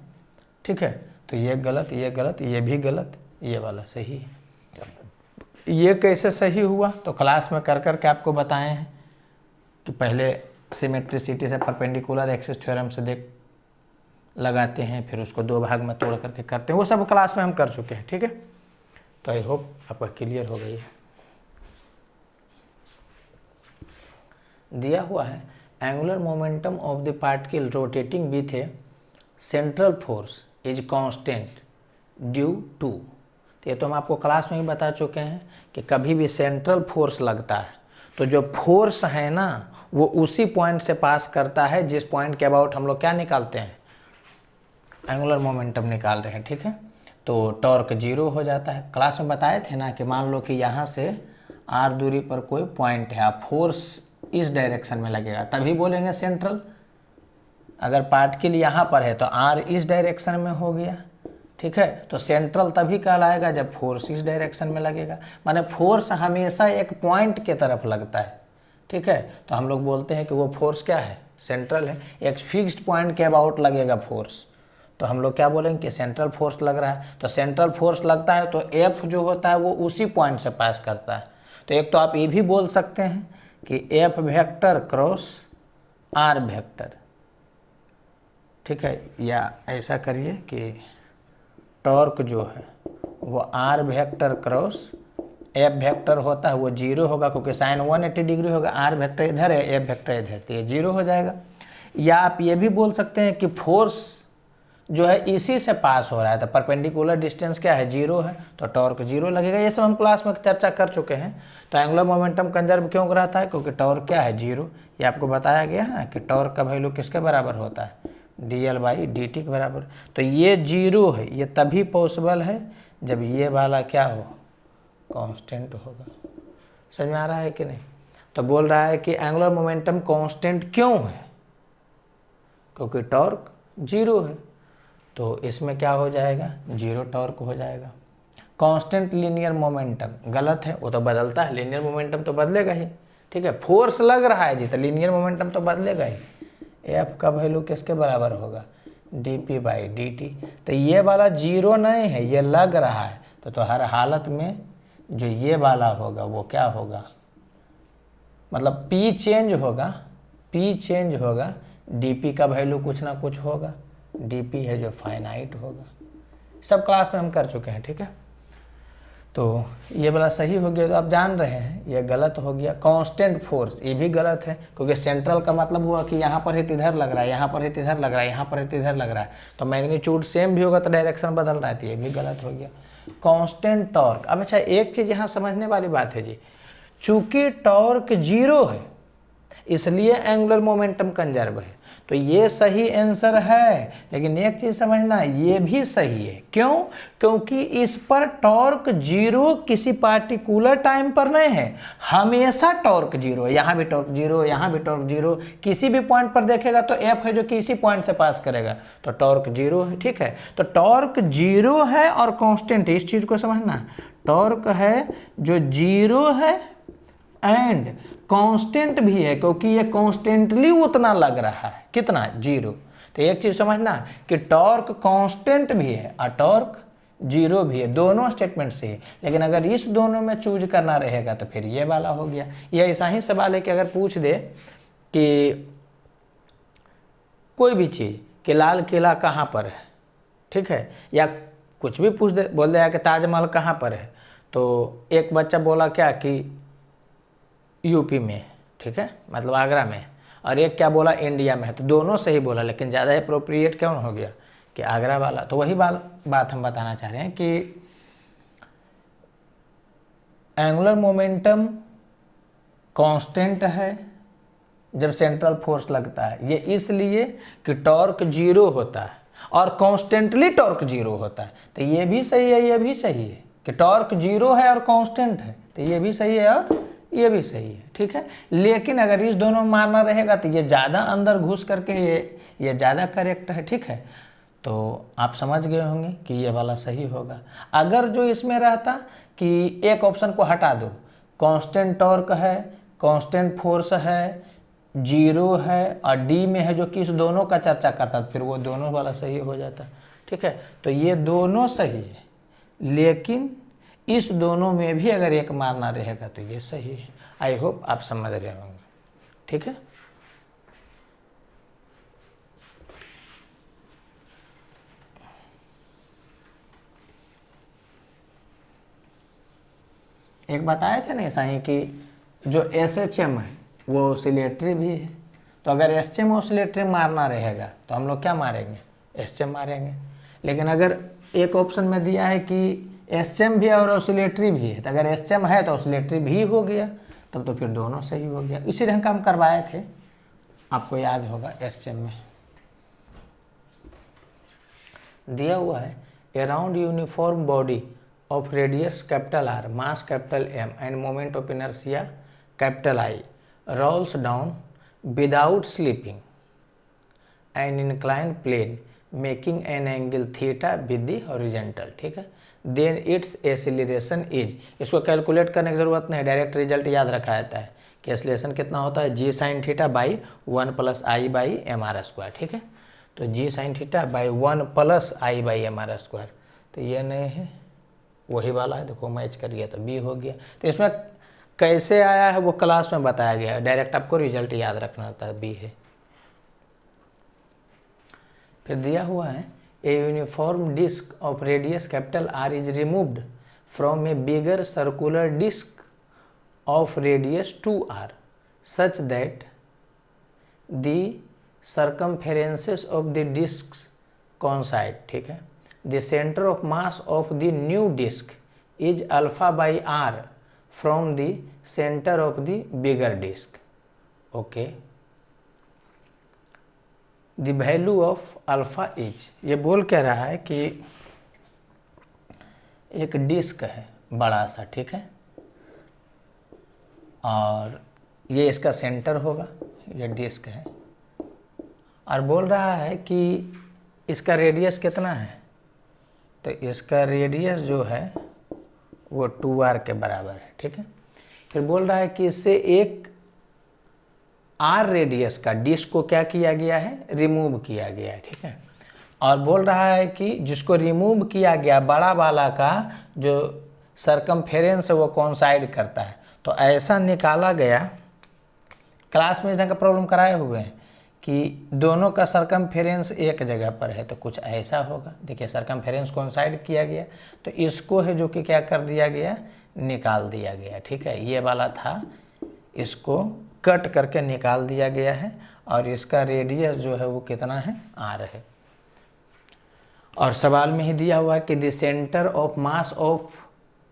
ठीक है। तो ये गलत, ये गलत, ये भी गलत, ये वाला सही है। ये कैसे सही हुआ, तो क्लास में कर करके आपको बताए हैं कि पहले सिमेट्रिसिटी से परपेंडिकुलर एक्सिस थ्योरम से देख लगाते हैं, फिर उसको 2 भाग में तोड़ करके करते हैं, वो सब क्लास में हम कर चुके हैं, ठीक है। तो आई होप आपका क्लियर हो गई है। दिया हुआ है angular momentum of the particle rotating with a central force is constant due to. तो ये तो हम आपको क्लास में ही बता चुके हैं कि कभी भी सेंट्रल फोर्स लगता है तो जो फोर्स है ना वो उसी पॉइंट से पास करता है जिस पॉइंट के अबाउट हम लोग क्या निकालते हैं, एंगुलर मोमेंटम निकाल रहे हैं, ठीक है। तो टॉर्क 0 हो जाता है। क्लास में बताए थे ना कि मान लो कि यहाँ से r दूरी पर कोई पॉइंट है, आप फोर्स इस डायरेक्शन में लगेगा तभी बोलेंगे सेंट्रल। अगर पार्टिकल यहाँ पर है तो r इस डायरेक्शन में हो गया, ठीक है। तो सेंट्रल तभी कहलाएगा जब फोर्स इस डायरेक्शन में लगेगा, माने फोर्स हमेशा एक पॉइंट के तरफ लगता है, ठीक है। तो हम लोग बोलते हैं कि वो फोर्स क्या है, सेंट्रल है। एक फिक्स्ड पॉइंट के अबाउट लगेगा फोर्स, तो हम लोग क्या बोलेंगे कि सेंट्रल फोर्स लग रहा है। तो सेंट्रल फोर्स लगता है तो F जो होता है वो उसी पॉइंट से पास करता है। तो एक तो आप ये भी बोल सकते हैं कि F vector cross R vector, ठीक है। या ऐसा करिए कि टॉर्क जो है वो R vector cross F vector होता है वो जीरो होगा, क्योंकि साइन 180 डिग्री होगा, आर वेक्टर इधर है, एफ वेक्टर इधर, तो ये जीरो हो जाएगा। या आप ये भी बोल सकते हैं कि फोर्स जो है इसी से पास हो रहा है, तो परपेंडिकुलर डिस्टेंस क्या है, जीरो है, तो टॉर्क जीरो लगेगा। ये सब हम क्लास में चर्चा कर चुके हैं। तो एंगुलर मोमेंटम कंजर्व क्यों रहता है, क्योंकि टॉर्क क्या है, जीरो। ये आपको बताया गया है कि टॉर्क का वैल्यू किसके बराबर होता है, dl/dt के बराबर। तो ये जीरो है, ये तभी पॉसिबल है जब ये वाला क्या हो, कांस्टेंट होगा। समझ में आ रहा है कि नहीं। तो बोल रहा है कि एंगुलर मोमेंटम कांस्टेंट क्यों है, क्योंकि टॉर्क जीरो है। तो इसमें क्या हो जाएगा, जीरो टॉर्क हो जाएगा। कांस्टेंट लीनियर मोमेंटम गलत है, वो तो बदलता है, लीनियर मोमेंटम तो बदलेगा ही, ठीक है। फोर्स लग रहा है जी, तो लीनियर मोमेंटम तो बदलेगा ही। एफ का वैल्यू किसके बराबर होगा, dp/dt। तो ये वाला जीरो नहीं है, ये लग रहा है, तो हर हालत में जो ये वाला होगा वो क्या होगा, मतलब p चेंज होगा, dp का वैल्यू कुछ ना कुछ होगा, dp है जो फाइनाइट होगा। सब क्लास में हम कर चुके हैं, ठीक है। तो ये वाला सही हो गया, तो आप जान रहे हैं ये गलत हो गया। कांस्टेंट फोर्स ये भी गलत है, क्योंकि सेंट्रल का मतलब हुआ कि यहाँ पर है तो इधर लग रहा है, यहाँ पर है तो इधर लग रहा है, यहाँ पर है तो इधर लग रहा है, तो मैग्नीट्यूड सेम भी होगा तो डायरेक्शन बदल रहा है, तो ये भी गलत हो गया। कांस्टेंट टॉर्क, अब अच्छा एक चीज़ यहाँ समझने वाली बात है जी, चूंकि टॉर्क जीरो है इसलिए एंगुलर मोमेंटम कंजर्व है, तो ये सही आंसर है। लेकिन एक चीज़ समझना, ये भी सही है, क्यों, क्योंकि इस पर टॉर्क जीरो किसी पार्टिकुलर टाइम पर नहीं है, हमेशा टॉर्क जीरो है। यहाँ भी टॉर्क जीरो, यहाँ भी टॉर्क जीरो, किसी भी पॉइंट पर देखेगा तो एफ है जो किसी पॉइंट से पास करेगा, तो टॉर्क जीरो है, ठीक है। तो टॉर्क जीरो है और कांस्टेंट है, इस चीज़ को समझना, टॉर्क है जो जीरो है एंड कांस्टेंट भी है, क्योंकि ये कांस्टेंटली उतना लग रहा है, कितना, जीरो। तो एक चीज समझना कि टॉर्क कांस्टेंट भी है और टॉर्क जीरो भी है, दोनों स्टेटमेंट से है। लेकिन अगर इस दोनों में चूज करना रहेगा तो फिर ये वाला हो गया। यह ऐसा ही सवाल है कि अगर पूछ दे कि कोई भी चीज़ कि लाल किला कहाँ पर है, ठीक है, या कुछ भी पूछ दे, बोल देगा कि ताजमहल कहाँ पर है, तो एक बच्चा बोला क्या कि यूपी में, ठीक है, मतलब आगरा में, और एक क्या बोला इंडिया में है, तो दोनों सही बोला, लेकिन ज़्यादा अप्रोप्रिएट क्यों हो गया कि आगरा वाला। तो वही बात हम बताना चाह रहे हैं कि एंगुलर मोमेंटम कांस्टेंट है जब सेंट्रल फोर्स लगता है, ये इसलिए कि टॉर्क जीरो होता है और कांस्टेंटली टॉर्क जीरो होता है। तो ये भी सही है, ये भी सही है कि टॉर्क जीरो है और कांस्टेंट है, तो ये भी सही है और ये भी सही है, ठीक है। लेकिन अगर इस दोनों में मारना रहेगा तो ये ज़्यादा अंदर घुस करके ये ज़्यादा करेक्ट है, ठीक है। तो आप समझ गए होंगे कि ये वाला सही होगा। अगर जो इसमें रहता कि एक ऑप्शन को हटा दो, कांस्टेंट टॉर्क है, कांस्टेंट फोर्स है, जीरो है और डी में है जो कि इस दोनों का चर्चा करता, तो फिर वो दोनों वाला सही हो जाता, ठीक है। तो ये दोनों सही है, लेकिन इस दोनों में भी अगर एक मारना रहेगा तो ये सही है। आई होप आप समझ रहे होंगे, ठीक है। एक बताए थे ना ऐसा ही कि जो SHM है वो ऑसिलेटरी भी है, तो अगर SHM ऑसिलेटरी मारना रहेगा तो हम लोग क्या मारेंगे, SHM मारेंगे। लेकिन अगर एक ऑप्शन में दिया है कि SHM भी है और ऑसिलेटरी भी है, तो अगर SHM है तो ऑसिलेटरी भी हो गया, तब तो फिर दोनों सही हो गया। इसी ढंग का हम करवाए थे, आपको याद होगा। SHM में दिया हुआ है around uniform body of radius capital R, mass capital M and moment of inertia capital I rolls down without slipping an inclined plane making an angle theta with the horizontal, ठीक है। then its acceleration is, इसको कैलकुलेट करने की ज़रूरत नहीं, डायरेक्ट रिजल्ट याद रखा जाता है कि एक्सेलरेशन कितना होता है, g sin theta by 1 + I/mr², ठीक है। तो g sin theta by 1 + I/mr², तो ये नहीं है, वही वाला है, देखो मैच कर गया तो बी हो गया। तो इसमें कैसे आया है वो क्लास में बताया गया है, डायरेक्ट आपको रिजल्ट याद रखना होता है, बी है। फिर दिया हुआ है a uniform disc of radius capital R is removed from a bigger circular disc of radius 2r such that the circumferences of the disc coincide, ठीक है। The centre of mass of the new disc is alpha by R from the centre of the bigger disc. Okay, the value of alpha is, ये बोल कह रहा है कि एक डिस्क है बड़ा सा, ठीक है, और ये इसका सेंटर होगा, ये डिस्क है, और बोल रहा है कि इसका रेडियस कितना है, तो इसका रेडियस जो है वो 2r के बराबर है, ठीक है। फिर बोल रहा है कि इससे एक r रेडियस का डिस्क को क्या किया गया है, रिमूव किया गया है, ठीक है। और बोल रहा है कि जिसको रिमूव किया गया बड़ा वाला का जो सर्कमफेरेंस है वो कोइंसाइड करता है। तो ऐसा निकाला गया, क्लास में इस तरह का प्रॉब्लम कराए हुए हैं कि दोनों का सर्कमफेरेंस एक जगह पर है, तो कुछ ऐसा होगा। देखिए सर्कमफेरेंस कोइंसाइड किया गया, तो इसको है जो कि क्या कर दिया गया, निकाल दिया गया, ठीक है। ये वाला था, इसको कट करके निकाल दिया गया है, और इसका रेडियस जो है वो कितना है, r है। और सवाल में ही दिया हुआ है कि the centre of mass of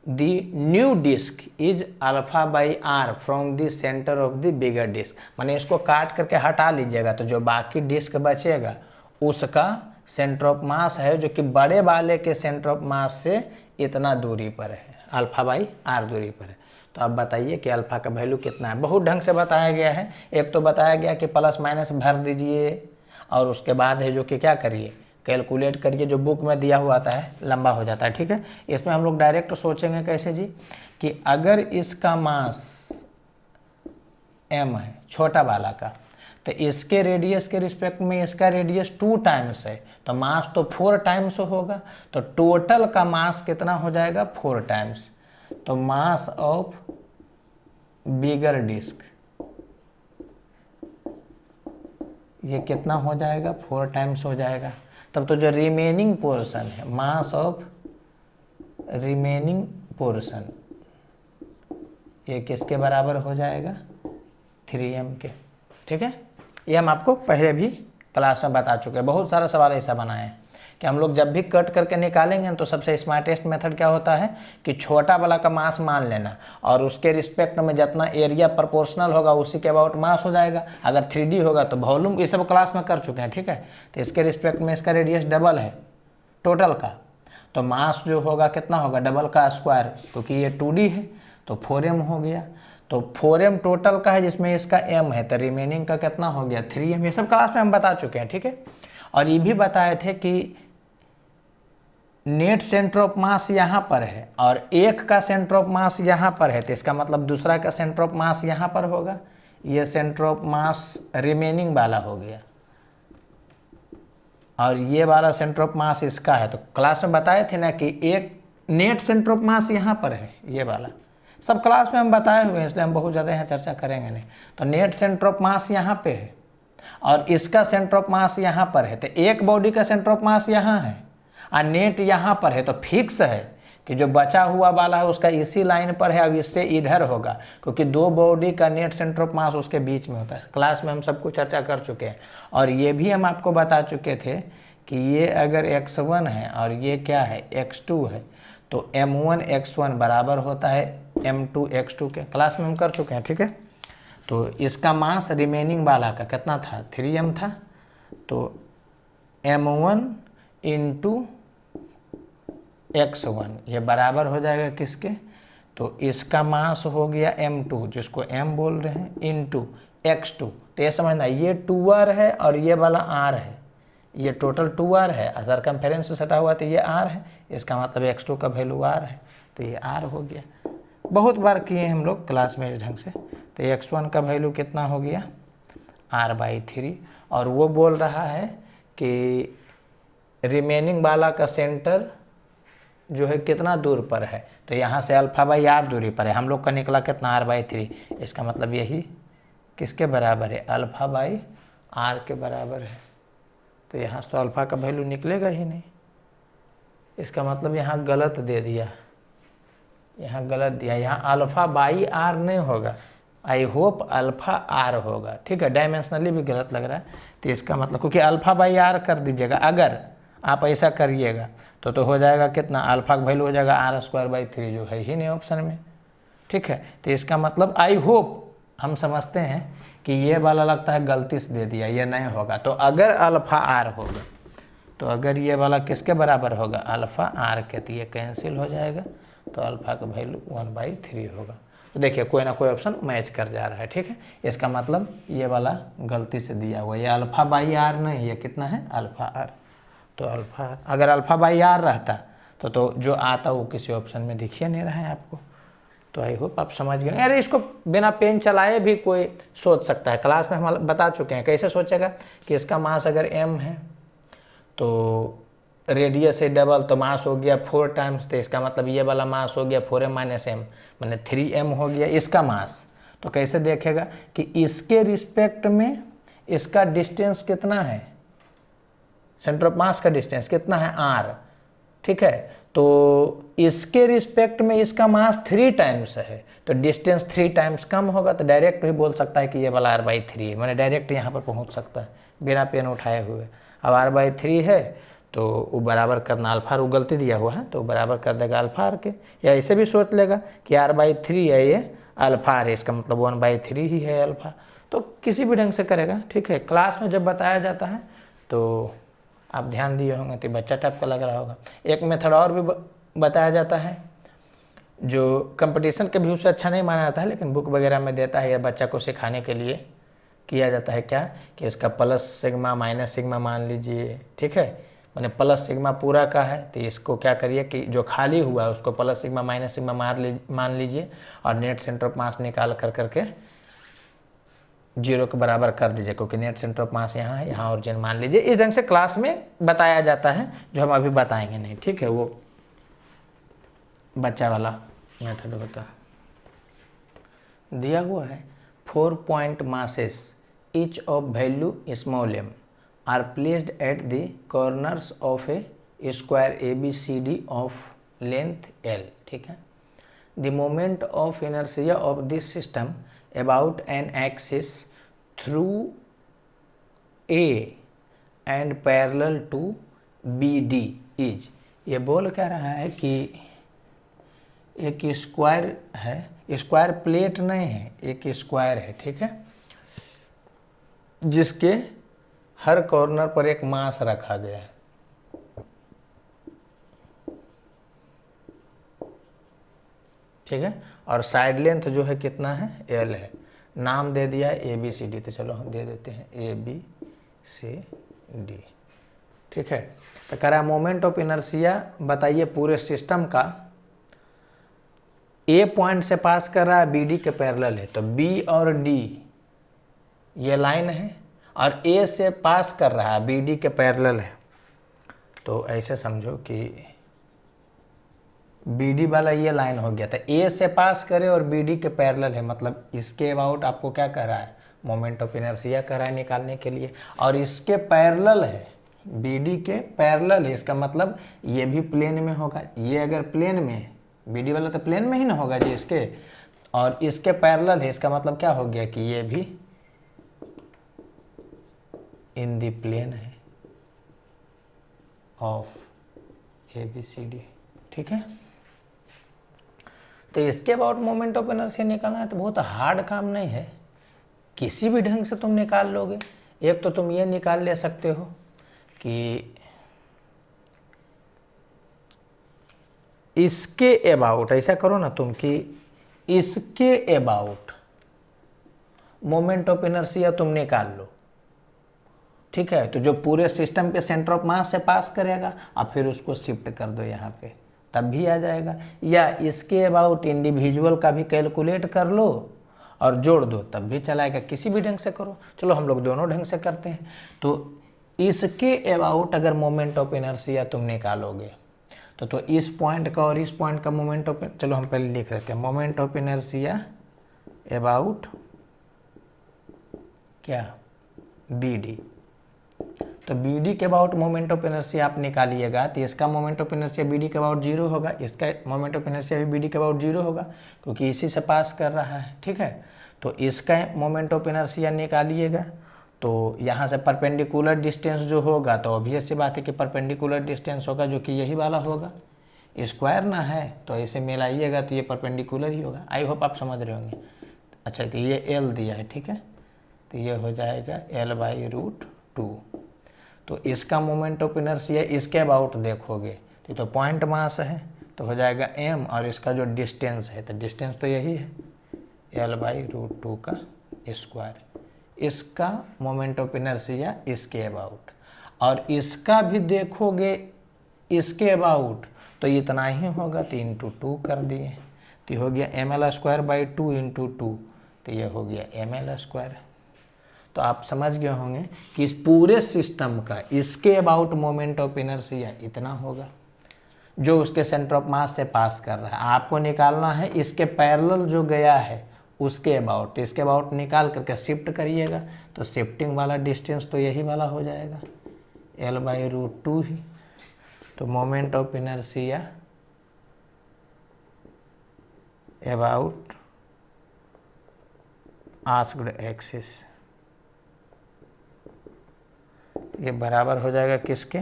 the new disc is alpha by R from the centre of the bigger disc, माने इसको काट करके हटा लीजिएगा तो जो बाकी डिस्क बचेगा उसका सेंटर ऑफ मास है जो कि बड़े वाले के सेंटर ऑफ मास से इतना दूरी पर है, अल्फा बाई आर दूरी पर है। तो अब बताइए कि अल्फा का वैल्यू कितना है। बहुत ढंग से बताया गया है। एक तो बताया गया कि प्लस माइनस भर दीजिए, और उसके बाद है जो कि क्या करिए, कैलकुलेट करिए, जो बुक में दिया हुआ आता है लंबा हो जाता है, ठीक है। इसमें हम लोग डायरेक्ट सोचेंगे कैसे जी, कि अगर इसका मास m है छोटा वाला का, तो इसके रेडियस के रिस्पेक्ट में इसका रेडियस 2 टाइम्स है, तो मास तो 4 टाइम्स होगा, तो टोटल का मास कितना हो जाएगा, 4 टाइम्स। तो मास ऑफ बिगर डिस्क ये कितना हो जाएगा, 4 टाइम्स हो जाएगा। तब तो जो रिमेनिंग पोर्शन है, मास ऑफ रिमेनिंग पोर्शन, ये किसके बराबर हो जाएगा, 3m के, ठीक है। ये हम आपको पहले भी क्लास में बता चुके हैं। बहुत सारा सवाल ऐसा बनाए हैं कि हम लोग जब भी कट करके निकालेंगे तो सबसे स्मार्टेस्ट मेथड क्या होता है कि छोटा वाला का मास मान लेना, और उसके रिस्पेक्ट में जितना एरिया प्रोपोर्शनल होगा उसी के अबाउट मास हो जाएगा। अगर 3D होगा तो वॉल्यूम, ये सब क्लास में कर चुके हैं, ठीक है। तो इसके रिस्पेक्ट में इसका रेडियस डबल है टोटल का, तो मास जो होगा कितना होगा, डबल का स्क्वायर, क्योंकि ये 2D है तो 4m हो गया। तो 4m टोटल का है जिसमें इसका m है, तो रिमेनिंग का कितना हो गया, 3m। ये सब क्लास में हम बता चुके हैं, ठीक है। और ये भी बताए थे कि नेट सेंटर ऑफ मास यहाँ पर है और एक का सेंटर ऑफ मास यहाँ पर है, तो इसका मतलब दूसरा का सेंटर ऑफ मास यहाँ पर होगा। ये सेंटर ऑफ मास रिमेनिंग वाला हो गया, और ये वाला सेंटर ऑफ मास इसका है। तो क्लास में बताए थे ना कि एक नेट सेंटर ऑफ मास यहाँ पर है, ये वाला सब क्लास में हम बताए हुए हैं, इसलिए हम बहुत ज़्यादा यहाँ चर्चा करेंगे नहीं। तो नेट सेंटर ऑफ मास यहाँ पे है और इसका सेंटर ऑफ मास यहाँ पर है, तो एक बॉडी का सेंटर ऑफ मास यहाँ है और नेट यहाँ पर है, तो फिक्स है कि जो बचा हुआ वाला है उसका इसी लाइन पर है, अब इससे इधर होगा, क्योंकि दो बॉडी का नेट सेंटर ऑफ मास उसके बीच में होता है। क्लास में हम सब कुछ चर्चा कर चुके हैं, और ये भी हम आपको बता चुके थे कि ये अगर x1 है और ये क्या है, x2 है, तो m1 x1 बराबर होता है m2 x2 के। क्लास में हम कर चुके हैं, ठीक है। तो इसका मास रिमेनिंग वाला का कितना था, 3m था, तो m1 इंटू x1 ये बराबर हो जाएगा किसके, तो इसका मास हो गया m2 जिसको m बोल रहे हैं, इंटू x2। तो ये समझना, ये 2r है और ये वाला r है, ये टोटल 2r है, सर्कमफेरेंस से सटा हुआ तो ये r है, इसका मतलब x2 का वैल्यू r है, तो ये r हो गया। बहुत बार किए हम लोग क्लास में इस ढंग से। तो x1 का वैल्यू कितना हो गया, r/3, और वो बोल रहा है कि रिमेनिंग वाला का सेंटर जो है कितना दूर पर है, तो यहाँ से α/r दूरी पर है। हम लोग का निकला कितना, r/3, इसका मतलब यही किसके बराबर है, α/r के बराबर है। तो यहाँ से तो अल्फ़ा का वैल्यू निकलेगा ही नहीं, इसका मतलब यहाँ गलत दे दिया, यहाँ गलत दिया, यहाँ अल्फा बाई आर नहीं होगा, आई होप अल्फा आर होगा, ठीक है। डायमेंशनली भी गलत लग रहा है, तो इसका मतलब क्योंकि अल्फा बाई आर कर दीजिएगा, अगर आप ऐसा करिएगा तो हो जाएगा कितना, अल्फा का वैल्यू हो जाएगा r²/3, जो है ही नहीं ऑप्शन में, ठीक है। तो इसका मतलब आई होप हम समझते हैं कि ये वाला लगता है गलती से दे दिया, ये नहीं होगा। तो अगर अल्फा आर होगा, तो अगर ये वाला किसके बराबर होगा, अल्फा आर के, तो ये कैंसिल हो जाएगा, तो अल्फा का वैल्यू 1/3 होगा। तो देखिए कोई ना कोई ऑप्शन मैच कर जा रहा है, ठीक है। इसका मतलब ये वाला गलती से दिया हुआ, ये अल्फा बाई आर नहीं, ये कितना है, अल्फा आर। तो अल्फा, अगर अल्फा बाई आर रहता तो जो आता वो किसी ऑप्शन में दिखिए नहीं रहा है आपको। तो आई होप आप समझ गए। अरे इसको बिना पेन चलाए भी कोई सोच सकता है, क्लास में हम बता चुके हैं कैसे सोचेगा कि इसका मास अगर m है तो रेडियस है डबल, तो मास हो गया 4 टाइम्स, तो इसका मतलब ये वाला मास हो गया 4m - m, मैंने 3m हो गया इसका मास। तो कैसे देखेगा कि इसके रिस्पेक्ट में इसका डिस्टेंस कितना है, सेंटर ऑफ मास का डिस्टेंस कितना है, r, ठीक है। तो इसके रिस्पेक्ट में इसका मास 3 टाइम्स है, तो डिस्टेंस 3 टाइम्स कम होगा, तो डायरेक्ट भी बोल सकता है कि ये वाला r/3 है, मैंने डायरेक्ट यहाँ पर पहुँच सकता है बिना पेन उठाए हुए। अब r/3 है तो वो बराबर करना, अल्फा वो गलती दिया हुआ है तो बराबर कर देगा अल्फा आर के, या ऐसे भी सोच लेगा कि r/3 है ये अल्फा आर, इसका मतलब 1/3 ही है अल्फा। तो किसी भी ढंग से करेगा, ठीक है। क्लास में जब बताया जाता है तो आप ध्यान दिए होंगे तो बच्चा टाइप का लग रहा होगा। एक मेथड और भी बताया जाता है जो कंपटीशन के व्यू से अच्छा नहीं माना जाता है, लेकिन बुक वगैरह में देता है या बच्चा को सिखाने के लिए किया जाता है, क्या कि इसका प्लस सिग्मा माइनस सिग्मा मान लीजिए, ठीक है। मैंने प्लस सिग्मा पूरा का है तो इसको क्या करिए कि जो खाली हुआ है उसको प्लस सिग्मा माइनस सिग्मा मान लीजिए, और नेट सेंटर ऑफ मास निकाल करके 0 के बराबर कर दीजिए, क्योंकि नेट सेंटर ऑफ मास यहाँ है, यहाँ ओरिजिन मान लीजिए। इस ढंग से क्लास में बताया जाता है, जो हम अभी बताएंगे नहीं, ठीक है। वो बच्चा वाला मेथड होता है। दिया हुआ है 4 point masses each of value small m are placed at the corners of a square ABCD of length L, ठीक है। The moment of inertia of this system about an axis through A and parallel to BD is, ये बोल क्या रहा है कि एक स्क्वायर है, स्क्वायर प्लेट नहीं है, एक स्क्वायर है, ठीक है, जिसके हर कॉर्नर पर एक मास रखा गया है, ठीक है। और साइड लेंथ जो है कितना है, L है। नाम दे दिया है ABCD, तो चलो हम दे देते हैं ABCD, ठीक है। तो कह रहा है मोमेंट ऑफ इनर्शिया बताइए पूरे सिस्टम का, A पॉइंट से पास कर रहा है, BD के पैरेलल है, तो B और D ये लाइन है, और A से पास कर रहा है, BD के पैरेलल है। तो ऐसे समझो कि BD वाला ये लाइन हो गया था, A से पास करे और BD के पैरेलल है, मतलब इसके अबाउट आपको क्या कह रहा है, मोमेंट ऑफ इनर्शिया कह रहा है निकालने के लिए, और इसके पैरेलल है, BD के पैरेलल है, इसका मतलब ये भी प्लेन में होगा। ये अगर प्लेन में है, BD वाला तो प्लेन में ही ना होगा जी इसके, और इसके पैरेलल है, इसका मतलब क्या हो गया कि ये भी इन द प्लेन है ऑफ ABCD, ठीक है। तो इसके अबाउट मोमेंट ऑफ इनर्शिया निकालना है तो बहुत हार्ड काम नहीं है, किसी भी ढंग से तुम निकाल लोगे। एक तो तुम ये निकाल ले सकते हो कि इसके अबाउट, ऐसा करो ना तुम कि इसके अबाउट मोमेंट ऑफ इनर्शिया तुम निकाल लो, ठीक है। तो जो पूरे सिस्टम के सेंटर ऑफ मास से पास करेगा, और फिर उसको शिफ्ट कर दो यहाँ पे, तब भी आ जाएगा। या इसके अबाउट इंडिविजुअल का भी कैलकुलेट कर लो और जोड़ दो, तब भी चलाएगा, किसी भी ढंग से करो। चलो हम लोग दोनों ढंग से करते हैं। तो इसके अबाउट अगर मोमेंट ऑफ इनर्शिया तुम निकालोगे तो इस पॉइंट का और इस पॉइंट का मोमेंट ऑफ, चलो हम पहले लिख लेते हैं, मोमेंट ऑफ इनर्शिया अबाउट क्या, BD, तो बी डी के अबाउट मोमेंट ऑफ इनर्शिया आप निकालिएगा तो इसका moment of inertia B D के अबाउट 0 होगा, इसका मोमेंट ऑफ इनर्शिया भी बी डी के अबाउट 0 होगा क्योंकि इसी से पास कर रहा है। ठीक है, तो इसका मोमेंट ऑफ इनर्शिया निकालिएगा तो यहाँ से परपेंडिकुलर डिस्टेंस जो होगा तो ऑब्वियस सी बात है कि परपेंडिकुलर डिस्टेंस होगा जो कि यही वाला होगा, स्क्वायर ना है तो ऐसे मिलाइएगा तो ये परपेंडिकुलर ही होगा। आई होप आप समझ रहे होंगे। अच्छा, तो ये एल दिया है, ठीक है, तो ये हो जाएगा L/√2। तो इसका मोमेंट ऑफ इनर्शिया इसके अबाउट देखोगे तो पॉइंट मास है तो हो जाएगा m, और इसका जो डिस्टेंस है तो डिस्टेंस तो यही है L/√2 का स्क्वायर। इसका मोमेंट ऑफ इनर्शिया इसके अबाउट, और इसका भी देखोगे इसके अबाउट तो इतना ही होगा, तो इंटू 2 कर दिए तो हो गया mL²/2 इंटू 2, तो ये हो गया mL²। तो आप समझ गए होंगे कि इस पूरे सिस्टम का इसके अबाउट मोमेंट ऑफ इनर्शिया इतना होगा जो उसके सेंटर ऑफ मास से पास कर रहा है। आपको निकालना है इसके पैरेलल जो गया है उसके अबाउट, तो इसके अबाउट निकाल करके शिफ्ट करिएगा तो शिफ्टिंग वाला डिस्टेंस तो यही वाला हो जाएगा L/√2 ही। तो moment of inertia about asked axis ये बराबर हो जाएगा किसके,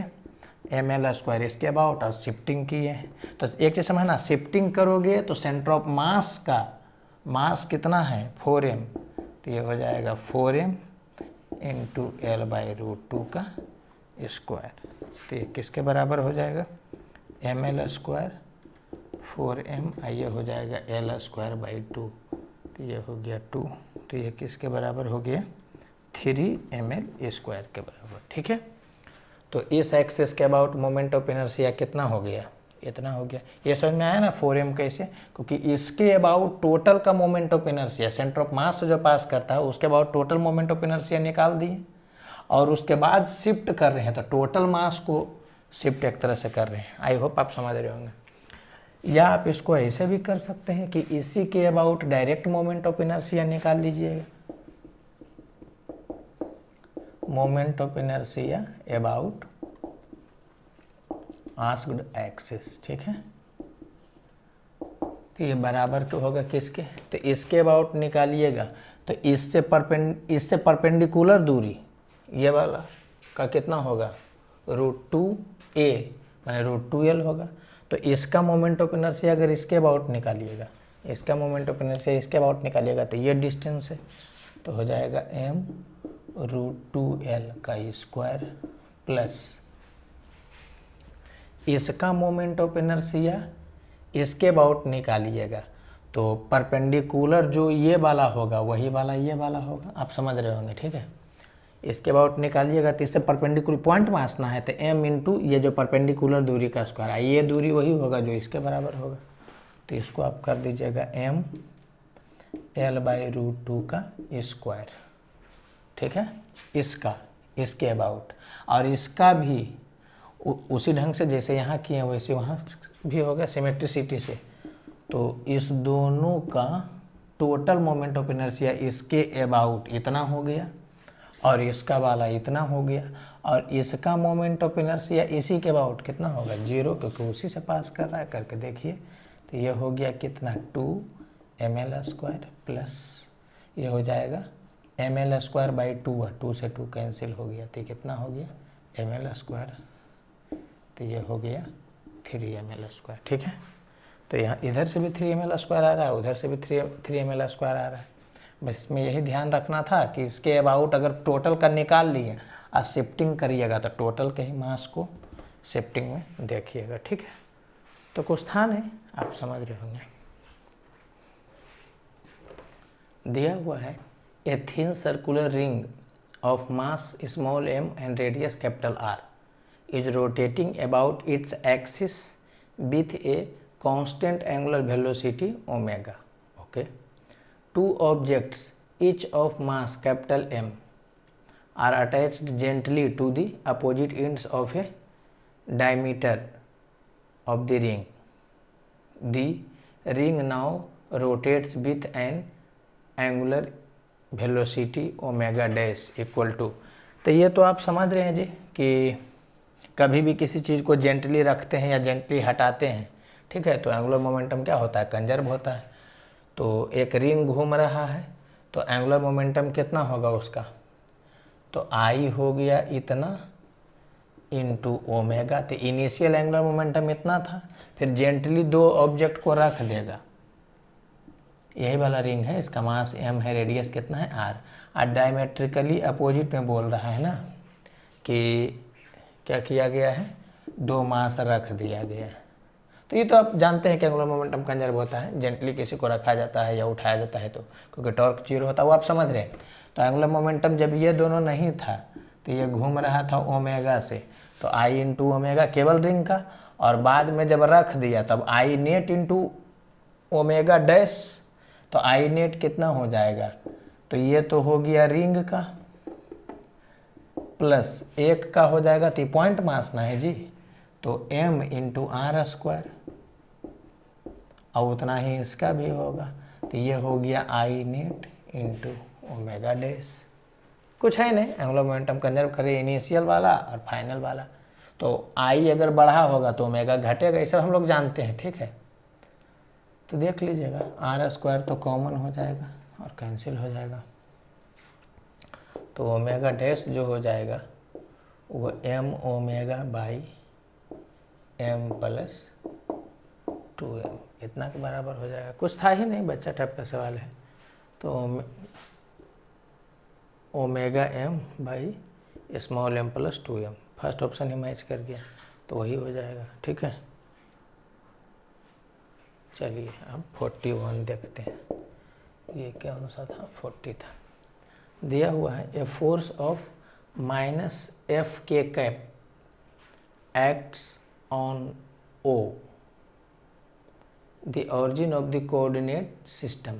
mL² इसके अबाउट, और शिफ्टिंग की है। तो एक चीज़ समझना, शिफ्टिंग करोगे तो सेंटर ऑफ मास का मास कितना है 4m, तो ये हो जाएगा 4m इंटू L/√2 का स्क्वायर। तो ये किसके बराबर हो जाएगा mL², 4m, ये हो जाएगा L²/2, तो ये हो गया 2, तो ये किसके बराबर हो गया 3mL² के बराबर। ठीक है, तो इस एक्सिस के अबाउट मोमेंट ऑफ इनर्शिया कितना हो गया, इतना हो गया। ये समझ में आया ना 4m कैसे, क्योंकि इसके अबाउट टोटल का moment of inertia centre of मास से जो पास करता है उसके about total moment of inertia निकाल दिए, और उसके बाद शिफ्ट कर रहे हैं तो टोटल मास को शिफ्ट एक तरह से कर रहे हैं। आई होप आप समझ रहे होंगे। या आप इसको ऐसे भी कर सकते हैं कि इसी के about direct moment of inertia निकाल लीजिएगा, moment of inertia about asked axis. ठीक है, तो ये बराबर क्यों होगा किसके, तो इसके अबाउट निकालिएगा तो इससे परपेंडिकुलर दूरी ये वाला का कितना होगा √2a माने √2l होगा। तो इसका मोमेंट ऑफ इनर्शिया अगर इसके अबाउट निकालिएगा, इसका मोमेंट ऑफ इनर्शिया इसके अबाउट निकालिएगा तो ये डिस्टेंस है, तो हो जाएगा m√2l का स्क्वायर प्लस इसका मोमेंट ऑफ इनर्शिया इसके अबाउट निकालिएगा तो परपेंडिकुलर जो ये वाला होगा वही वाला ये वाला होगा। आप समझ रहे होंगे। ठीक है, इसके अबाउट निकालिएगा तो इससे परपेंडिकुलर पॉइंट मासना है तो m इंटू ये जो परपेंडिकुलर दूरी का स्क्वायर है, ये दूरी वही होगा जो इसके बराबर होगा। तो इसको आप कर दीजिएगा m L/√2 का स्क्वायर। ठीक है, इसका इसके अबाउट, और इसका भी उसी ढंग से जैसे यहाँ किए हैं वैसे वहाँ भी होगा सिमेट्रिसिटी से। तो इस दोनों का टोटल मोमेंट ऑफ इनर्शिया इसके अबाउट इतना हो गया और इसका वाला इतना हो गया, और इसका मोमेंट ऑफ इनर्शिया इसी के अबाउट कितना होगा 0, क्योंकि उसी से पास कर रहा है। करके देखिए तो ये हो गया कितना 2mL² प्लस ये हो जाएगा mL²/2, 2 से 2 कैंसिल हो गया तो कितना हो गया mL², तो ये हो गया 3mL²। ठीक है, तो यहाँ इधर से भी 3mL² आ रहा है, उधर से भी 3mL² आ रहा है। बस इसमें यही ध्यान रखना था कि इसके अबाउट अगर टोटल का निकाल लिए और शिफ्टिंग करिएगा तो टोटल के ही मास को शिफ्टिंग में देखिएगा। ठीक है, तो कुछ था नहीं, आप समझ रहे होंगे। दिया हुआ है a thin circular ring of mass small m and radius capital R is rotating about its axis with a constant angular velocity omega. Okay, two objects each of mass capital M are attached gently to the opposite ends of a diameter of the ring. The ring now rotates with an angular velocity omega dash equal to, तो ये तो आप समझ रहे हैं जी कि कभी भी किसी चीज़ को जेंटली रखते हैं या जेंटली हटाते हैं, ठीक है, तो एंगुलर मोमेंटम क्या होता है, कंजर्व होता है। तो एक रिंग घूम रहा है तो एंगुलर मोमेंटम कितना होगा उसका, तो आई हो गया इतना इंटू ओमेगा। तो इनिशियल एंगुलर मोमेंटम इतना था, फिर जेंटली दो ऑब्जेक्ट को रख देगा, यही वाला रिंग है, इसका मास m है, रेडियस कितना है r। और डायमेट्रिकली अपोजिट में बोल रहा है ना कि क्या किया गया है, दो मास रख दिया गया है। तो ये तो आप जानते हैं कि एंगुलर मोमेंटम कंजर्व होता है, जेंटली किसी को रखा जाता है या उठाया जाता है तो, क्योंकि टॉर्क जीरो होता है, वो आप समझ रहे हैं। तो एंगुलर मोमेंटम जब ये दोनों नहीं था तो ये घूम रहा था ओमेगा से, तो आई इंटू ओमेगा केवल रिंग का, और बाद में जब रख दिया तब आई नेट इंटू ओमेगा डैश, तो आई नेट कितना हो जाएगा, तो ये तो हो गया रिंग का प्लस एक का हो जाएगा, तो पॉइंट मास ना है जी, तो m इंटू आर स्क्वायर, और उतना ही इसका भी होगा, तो ये हो गया आई नेट इंटू ओमेगा डैश। कुछ है नहीं, एंगुलर मोमेंटम कंजर्व करिए इनिशियल वाला और फाइनल वाला। तो आई अगर बढ़ा होगा तो ओमेगा घटेगा, ये सब हम लोग जानते हैं, ठीक है। तो देख लीजिएगा आर स्क्वायर तो कॉमन हो जाएगा और कैंसिल हो जाएगा, तो ओमेगा डैश जो हो जाएगा वो m omega by m plus 2m इतना के बराबर हो जाएगा। कुछ था ही नहीं, बच्चा टाइप का सवाल है। तो omega m by small m plus 2m, first option he match कर गया तो वही हो जाएगा, ठीक है। चलिए अब 41 देखते हैं, ये क्या अनुसार था, 40 था। दिया हुआ है a force of minus F k cap acts on O, the origin of the coordinate system.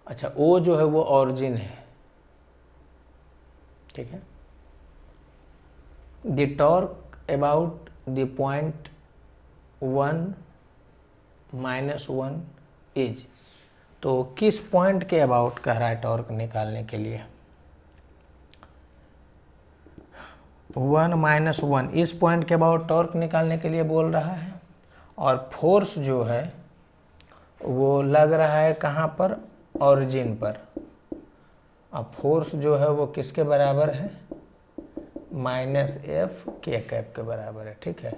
अच्छा, ओ जो है वो ऑरिजिन है, ठीक है। The torque about the point 1 minus 1 is, तो किस पॉइंट के अबाउट कह रहा है टॉर्क निकालने के लिए, 1 माइनस 1 इस पॉइंट के अबाउट टॉर्क निकालने के लिए बोल रहा है। और फोर्स जो है वो लग रहा है कहाँ पर, ऑरिजिन पर। अब फोर्स जो है वो किसके बराबर है, माइनस एफ के कैप के बराबर है, ठीक है।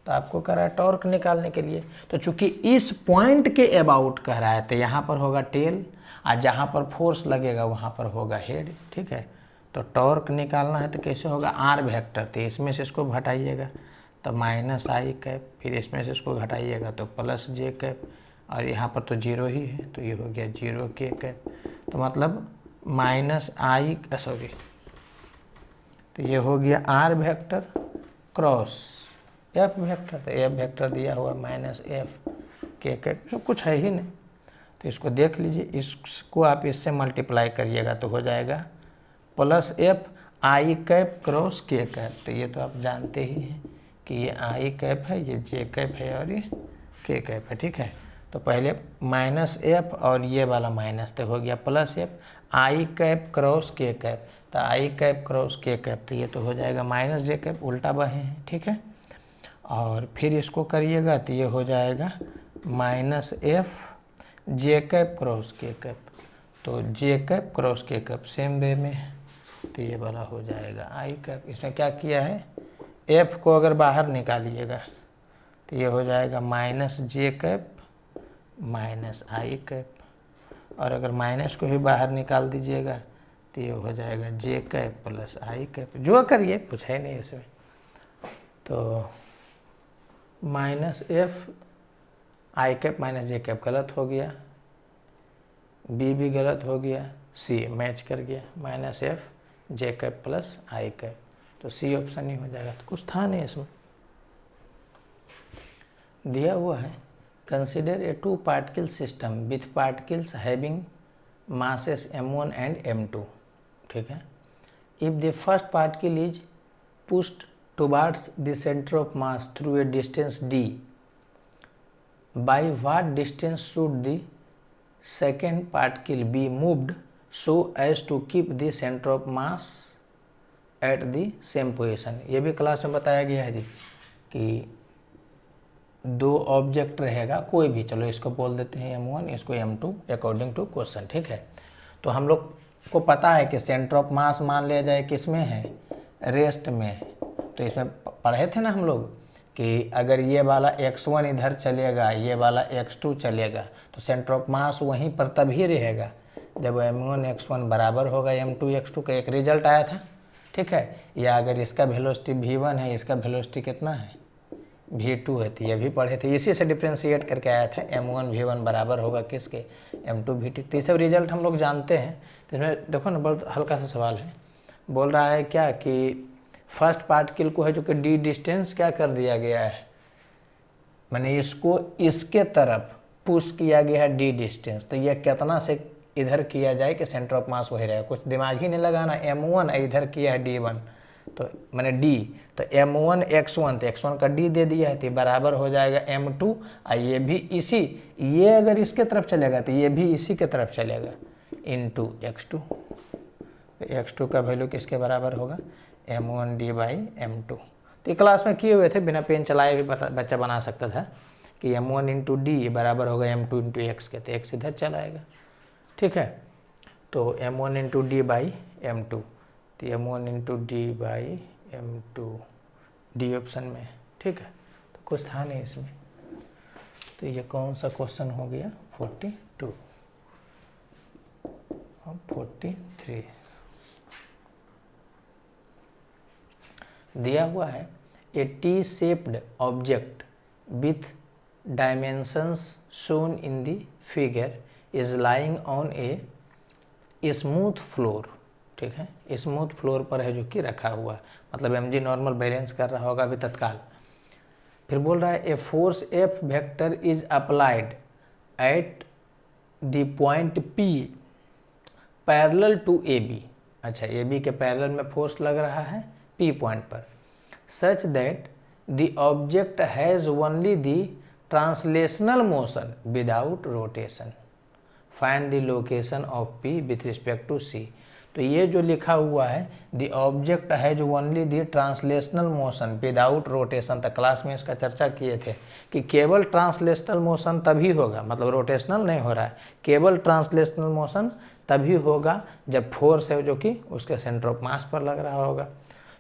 तो आपको कह रहा है टॉर्क निकालने के लिए, तो चूंकि इस पॉइंट के अबाउट कह रहा है तो यहाँ पर होगा टेल, और जहाँ पर फोर्स लगेगा वहाँ पर होगा हेड, ठीक है। तो टॉर्क निकालना है तो कैसे होगा, आर वेक्टर, तो इसमें से इसको घटाइएगा तो माइनस आई कैप, फिर इसमें से इसको घटाइएगा तो प्लस जे कैप, और यहाँ पर तो जीरो ही है तो ये हो गया जीरो के कैप। तो मतलब माइनस आई, सॉरी, तो ये हो गया R vector cross F vector, तो एफ वेक्टर दिया हुआ माइनस एफ के कैप, तो कुछ है ही नहीं। तो इसको देख लीजिए, इसको आप इससे मल्टीप्लाई करिएगा तो हो जाएगा plus F I cap cross के कैप। तो ये तो आप जानते ही हैं कि ये आई कैप है, ये जे कैप है और ये के कैप है, ठीक है। तो पहले माइनस एफ और ये वाला माइनस, तो हो गया plus F I cap cross के कैप, तो आई कैप क्रॉस के कैप, तो ये तो हो जाएगा माइनस जे कैप, उल्टा बहे हैं, ठीक है। और फिर इसको करिएगा तो ये हो जाएगा माइनस एफ जे कैप क्रॉस के कैप, तो जे कैप क्रॉस के कैप सेम वे में, तो ये वाला हो जाएगा आई कैप। इसमें क्या किया है, एफ को अगर बाहर निकालिएगा तो ये हो जाएगा माइनस जे कैप माइनस आई कैप, और अगर माइनस को भी बाहर निकाल दीजिएगा तो ये हो जाएगा जे कैप प्लस आई कैप, जो करिए कुछ है नहीं इसमें। तो minus F I cap minus J cap गलत हो गया, बी भी गलत हो गया, सी मैच कर गया, माइनस एफ जे कैप प्लस आई कैप, तो सी ऑप्शन ही हो जाएगा। तो कुछ था नहीं इसमें। दिया हुआ है consider A 2 particle system with particles having masses m1 and m2, ठीक है। If the first particle is pushed towards the center of mass through a distance d, by what distance should the second particle be moved so as to keep the center of mass at the same position. ये भी क्लास में बताया गया है जी कि दो ऑब्जेक्ट रहेगा कोई भी, चलो इसको बोल देते हैं m1, इसको m2 अकॉर्डिंग टू क्वेश्चन, ठीक है। तो हम लोग को पता है कि सेंटर ऑफ मास मान लिया जाए किस में है, रेस्ट में है। तो इसमें पढ़े थे ना हम लोग कि अगर ये वाला x1 इधर चलेगा, ये वाला x2 चलेगा, तो सेंटर ऑफ मास वहीं पर तभी रहेगा जब m1 x1 बराबर होगा m2 x2 का। एक रिजल्ट आया था, ठीक है। या अगर इसका वेलोसिटी v1 है, इसका वेलोसिटी कितना है v2 है, तो ये भी पढ़े थे। इसी से डिफ्रेंशिएट करके आया था m1 v1 बराबर होगा किसके, m2 v2। तो ये सब रिजल्ट हम लोग जानते हैं। तो इसमें देखो ना, बहुत हल्का सा सवाल है, बोल रहा है क्या कि फर्स्ट पार्टिकल को है जो कि d डिस्टेंस क्या कर दिया गया है, मैंने इसको इसके तरफ पुश किया गया है d डिस्टेंस। तो ये कितना से इधर किया जाए कि सेंटर ऑफ मास वही रहेगा, कुछ दिमाग ही नहीं लगाना। m1 इधर किया है d1, तो मैंने d, तो m1 x1, तो x1 का d दे दिया है, तो बराबर हो जाएगा m2। ये भी इसी, ये अगर इसके तरफ चलेगा तो ये भी इसी के तरफ चलेगा, इंटू x2। x2 का वैल्यू किसके बराबर होगा, m1 d बाई m2। तो ये क्लास में किए हुए थे, बिना पेन चलाए भी बच्चा बना सकता था कि m1 इंटू डी बराबर होगा m2 इंटू एक्स के, तो x इधर चला आएगा, ठीक है। तो m1 into D by m2, तो m1 into D by m2, D option में, ठीक है। तो कुछ था नहीं इसमें। तो ये कौन सा क्वेश्चन हो गया, 42 और 43 दिया हुआ है। A T shaped object with dimensions shown in the figure is lying on a smooth floor, ठीक है। स्मूथ फ्लोर पर है जो कि रखा हुआ है, मतलब mg नॉर्मल बैलेंस कर रहा होगा अभी तत्काल। फिर बोल रहा है a force F vector is applied at the point P parallel to AB। अच्छा, AB के पैरेलल में फोर्स लग रहा है P पॉइंट पर, such that the object has only the translational motion without rotation, find the location of P with respect to C। तो ये जो लिखा हुआ है the object has only the translational motion without rotation, तो क्लास में इसका चर्चा किए थे कि केवल ट्रांसलेशनल मोशन तभी होगा, मतलब रोटेशनल नहीं हो रहा है, केवल ट्रांसलेशनल मोशन तभी होगा जब फोर्स है जो कि उसके सेंटर ऑफ मास पर लग रहा होगा।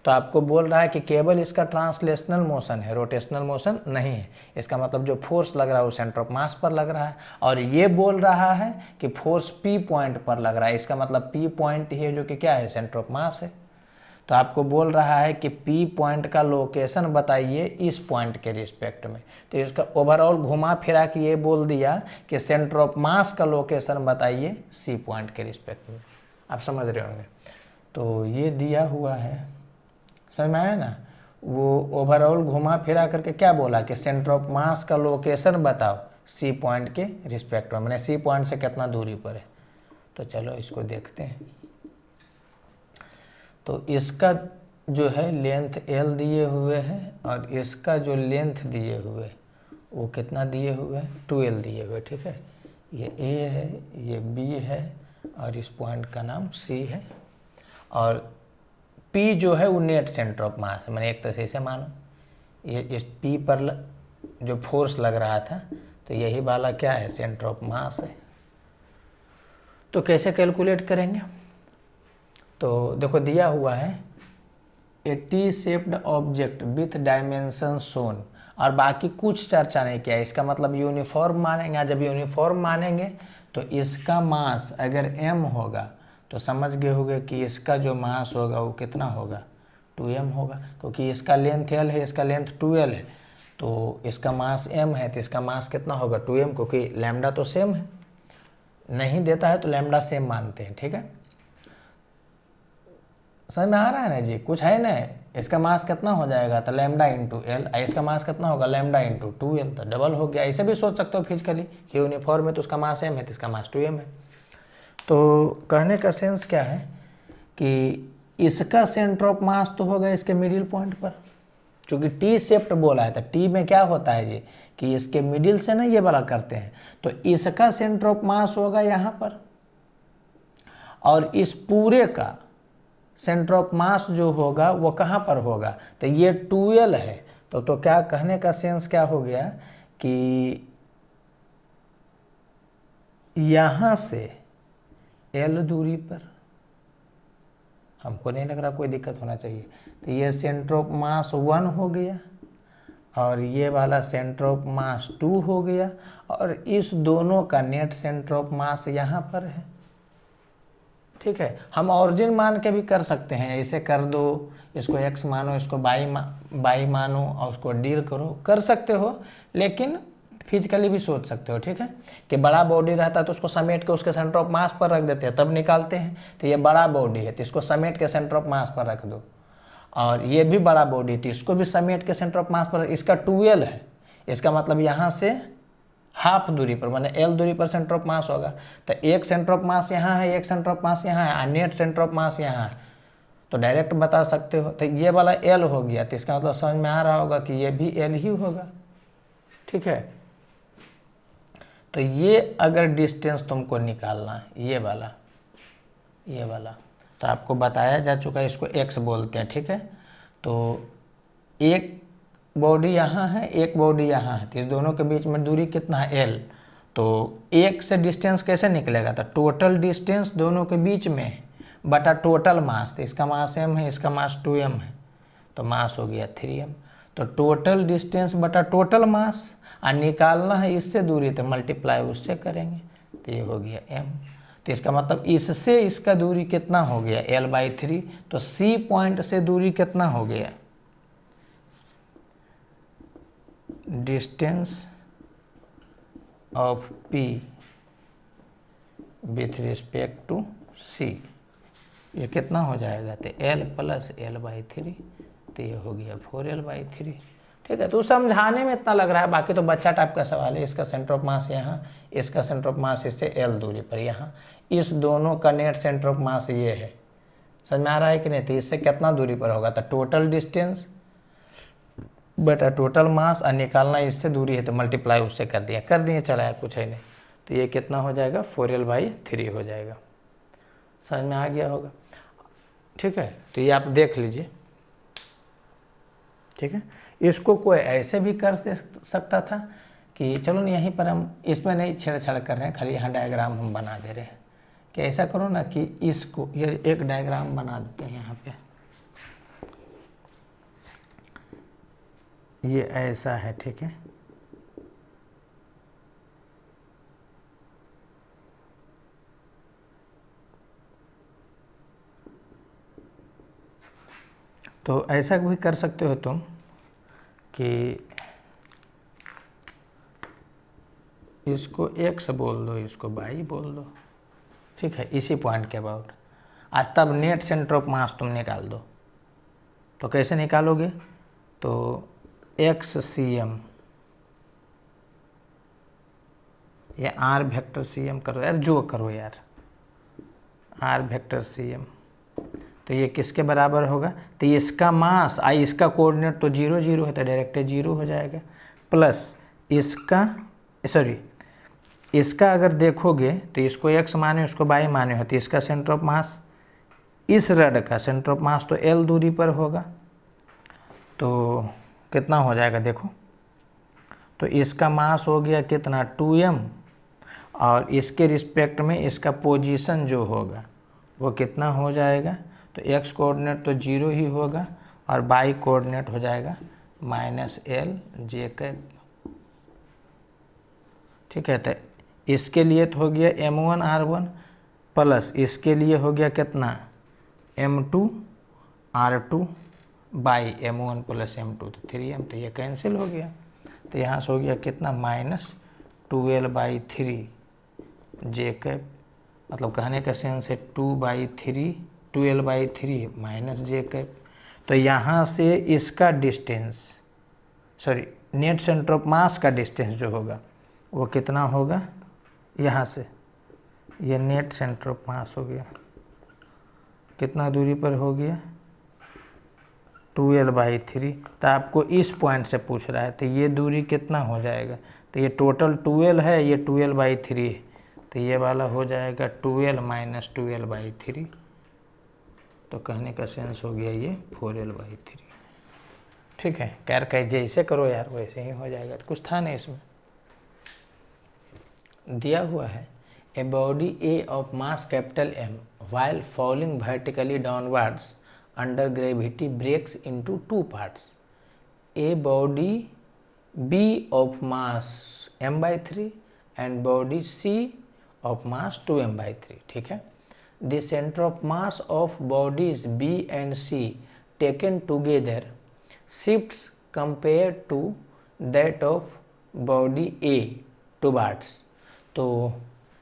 तो आपको बोल रहा है कि केवल इसका ट्रांसलेशनल मोशन है, रोटेशनल मोशन नहीं है। इसका मतलब जो फोर्स लग रहा है वो सेंटर ऑफ मास पर लग रहा है, और ये बोल रहा है कि फोर्स P पॉइंट पर लग रहा है। इसका मतलब P पॉइंट ही है जो कि क्या है, सेंटर ऑफ मास है। तो आपको बोल रहा है कि P पॉइंट का लोकेशन बताइए इस पॉइंट के रिस्पेक्ट में। तो इसका ओवरऑल घुमा फिरा के ये बोल दिया कि सेंटर ऑफ मास का लोकेशन बताइए C पॉइंट के रिस्पेक्ट में। आप समझ रहे होंगे। तो ये दिया हुआ है, समझ में आया ना। वो ओवरऑल घुमा फिरा करके क्या बोला कि सेंटर ऑफ मास का लोकेशन बताओ C पॉइंट के रिस्पेक्ट में, मैंने C पॉइंट से कितना दूरी पर है। तो चलो इसको देखते हैं। तो इसका जो है लेंथ L दिए हुए हैं, और इसका जो लेंथ दिए हुए वो कितना दिए हुए हैं, 2L दिए हुए, ठीक है। ये A है, ये B है, और इस पॉइंट का नाम C है, और P जो है वो नेट सेंटर ऑफ मास है, मैंने एक तरह से इसे मानो ये इस P पर जो फोर्स लग रहा था, तो यही वाला क्या है, सेंटर ऑफ मास है। तो कैसे कैलकुलेट करेंगे, तो देखो दिया हुआ है A T shaped object with dimension shown, और बाकी कुछ चर्चा नहीं किया। इसका मतलब यूनिफॉर्म मानेंगे। जब यूनिफॉर्म मानेंगे तो इसका मास अगर m होगा तो समझ गए होंगे कि इसका जो मास होगा वो कितना होगा, 2m होगा, क्योंकि इसका लेंथ L है, इसका लेंथ 2L है, तो इसका मास m है, तो इसका मास कितना होगा, 2m, क्योंकि लैम्डा तो सेम है, नहीं देता है तो लैम्डा सेम मानते हैं, ठीक है। समझ में आ रहा है ना जी, कुछ है ना। इसका मास कितना हो जाएगा, तो लैम्डा इंटू एल, इसका मास कितना होगा, लैम्डा इंटू 2L, तो डबल हो गया। ऐसे भी सोच सकते हो फिजिकली कि यूनिफॉर्म है तो उसका मास m है तो इसका मास 2m है। तो कहने का सेंस क्या है कि इसका सेंटर ऑफ मास तो होगा इसके मिडिल पॉइंट पर, क्योंकि टी शेप्ड बोला है। तो टी में क्या होता है जी कि इसके मिडिल से ना ये वाला करते हैं, तो इसका सेंटर ऑफ मास होगा यहाँ पर, और इस पूरे का सेंटर ऑफ मास जो होगा वो कहाँ पर होगा, तो ये 2l है। तो क्या कहने का सेंस क्या हो गया कि यहाँ से l दूरी पर, हमको नहीं लग रहा कोई दिक्कत होना चाहिए, तो ये सेंटर ऑफ मास 1 हो गया और ये वाला सेंटर ऑफ मास 2 हो गया, और इस दोनों का नेट सेंटर ऑफ मास यहाँ पर है। ठीक है, हम ऑरिजिन मान के भी कर सकते हैं, ऐसे कर दो, इसको x मानो, इसको y मानो और उसको डील करो, कर सकते हो, लेकिन फिजिकली भी सोच सकते हो। ठीक है, कि बड़ा बॉडी रहता है तो उसको समेट के उसके सेंटर ऑफ मास पर रख देते हैं, तब निकालते हैं। तो ये बड़ा बॉडी है तो इसको समेट के सेंटर ऑफ मास पर रख दो, और ये भी बड़ा बॉडी थी, इसको भी समेट के सेंटर ऑफ मास पर, इसका 2l है, इसका मतलब यहाँ से हाफ दूरी पर, माने l दूरी पर सेंटर ऑफ मास होगा। तो एक सेंटर ऑफ मास यहाँ है, एक सेंटर ऑफ मास यहाँ है, नेट सेंटर ऑफ मास यहाँ है, तो डायरेक्ट बता सकते हो। तो ये वाला l हो गया, तो इसका मतलब समझ में आ रहा होगा कि ये भी l ही होगा। ठीक है, तो ये अगर डिस्टेंस तुमको निकालना है, ये वाला तो आपको बताया जा चुका है, इसको x बोलते हैं। ठीक है, तो एक बॉडी यहाँ है, एक बॉडी यहाँ है, तो इस दोनों के बीच में दूरी कितना है, l। तो एक से डिस्टेंस कैसे निकलेगा, तो टोटल डिस्टेंस दोनों के बीच में है बटा टोटल मास, तो इसका मास m है, इसका मास 2m है, तो मास हो गया 3m। तो टोटल डिस्टेंस बटा टोटल मास, और निकालना है इससे दूरी, तो मल्टीप्लाई उससे करेंगे, तो ये हो गया m। तो इसका मतलब इससे इसका दूरी कितना हो गया, l/3। तो C पॉइंट से दूरी कितना हो गया, distance of P with respect to C, ये कितना हो जाएगा, तो l + l/3, तो ये हो गया 4l/3। ठीक है, तो समझाने में इतना लग रहा है, बाकी तो बच्चा टाइप का सवाल है। इसका सेंटर ऑफ मास यहाँ, इसका सेंटर ऑफ मास इससे l दूरी पर यहाँ, इस दोनों का नेट सेंटर ऑफ मास ये है। समझ में आ रहा है कि नहीं, तो इससे कितना दूरी पर होगा, तो टोटल डिस्टेंस बटा टोटल मास, और निकालना इससे दूरी है तो मल्टीप्लाई उससे कर दिए चला, कुछ है नहीं। तो ये कितना हो जाएगा, 4l/3 हो जाएगा। समझ में आ गया होगा। ठीक है, तो ये आप देख लीजिए। ठीक है, इसको कोई ऐसे भी कर सकता था कि चलो नहीं, यहीं पर हम इसमें नहीं छेड़छाड़ कर रहे हैं, खाली यहाँ डायग्राम हम बना दे रहे हैं। कि ऐसा करो ना कि इसको, ये एक डायग्राम बना देते हैं यहाँ पे, ये ऐसा है। ठीक है, तो ऐसा भी कर सकते हो तुम कि इसको x बोल दो, इसको y बोल दो। ठीक है, इसी पॉइंट के अबाउट। आज तब नेट सेंटर ऑफ मास तुम निकाल दो, तो कैसे निकालोगे, तो xcm, ये r वेक्टर cm करो यार, जो करो यार, r वेक्टर cm, तो ये किसके बराबर होगा, तो इसका मास आई, इसका कोऑर्डिनेट तो 0 0 है, तो डायरेक्ट 0 हो जाएगा, प्लस इसका, सॉरी इसका अगर देखोगे तो इसको x माने, उसको y माने हो, तो इसका सेंटर ऑफ मास, इस रड का सेंटर ऑफ मास तो l दूरी पर होगा, तो कितना हो जाएगा देखो, तो इसका मास हो गया कितना 2m, और इसके रिस्पेक्ट में इसका पोजीशन जो होगा वो कितना हो जाएगा, तो x कोऑर्डिनेट तो 0 ही होगा, और y कोऑर्डिनेट हो जाएगा -l/j। ठीक है, तो इसके लिए तो हो गया m1 r1, प्लस इसके लिए हो गया कितना m2 r2 by m1 + m2, तो 3m, तो ये कैंसिल हो गया। तो यहाँ से हो गया कितना -2l/3 j, मतलब कहने का सेंस है 2l/3 -j। तो यहाँ से इसका distance, sorry net centre of मास का डिस्टेंस जो होगा वो कितना होगा, यहाँ से ये नेट सेंटर ऑफ मास हो गया, कितना दूरी पर हो गया 2l/3। तो आपको इस पॉइंट से पूछ रहा है, तो ये दूरी कितना हो जाएगा, तो ये टोटल 2l है, ये 2l/3 है, तो ये वाला हो जाएगा 2l - 2l/3। तो कहने का सेंस हो गया ये 4L/3। ठीक है, कैर कह जैसे करो यार वैसे ही हो जाएगा, तो कुछ था नहीं इसमें। दिया हुआ है a body A of mass capital M while falling vertically downwards under gravity breaks into two parts. A body B of mass m/3 and body C of mass 2m/3। ठीक है, the center of mass of bodies B and C taken together shifts compared to that of body A towards। तो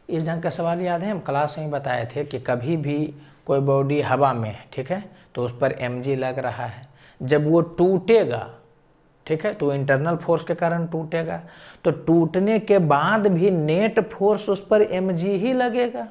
इस ढंग का सवाल याद है, हम क्लास में बताए थे कि कभी भी कोई बॉडी हवा में है, ठीक है, तो उस पर mg लग रहा है, जब वो टूटेगा, ठीक है, तो इंटरनल फोर्स के कारण टूटेगा, तो टूटने के बाद भी नेट फोर्स उस पर mg ही लगेगा।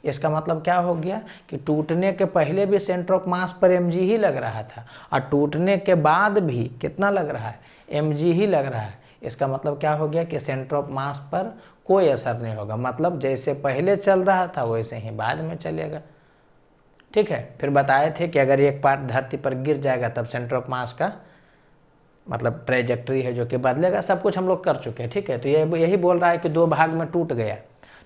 इसका मतलब क्या हो गया कि टूटने के पहले भी सेंटर ऑफ मास पर mg ही लग रहा था और टूटने के बाद भी कितना लग रहा है, mg ही लग रहा है। इसका मतलब क्या हो गया कि सेंटर ऑफ मास पर कोई असर नहीं होगा, मतलब जैसे पहले चल रहा था वैसे ही बाद में चलेगा। ठीक है, फिर बताए थे कि अगर एक पार्ट धरती पर गिर जाएगा तब सेंटर ऑफ मास का मतलब ट्रेजेक्ट्री है जो कि बदलेगा, सब कुछ हम लोग कर चुके हैं। ठीक है, तो यही बोल रहा है कि दो भाग में टूट गया,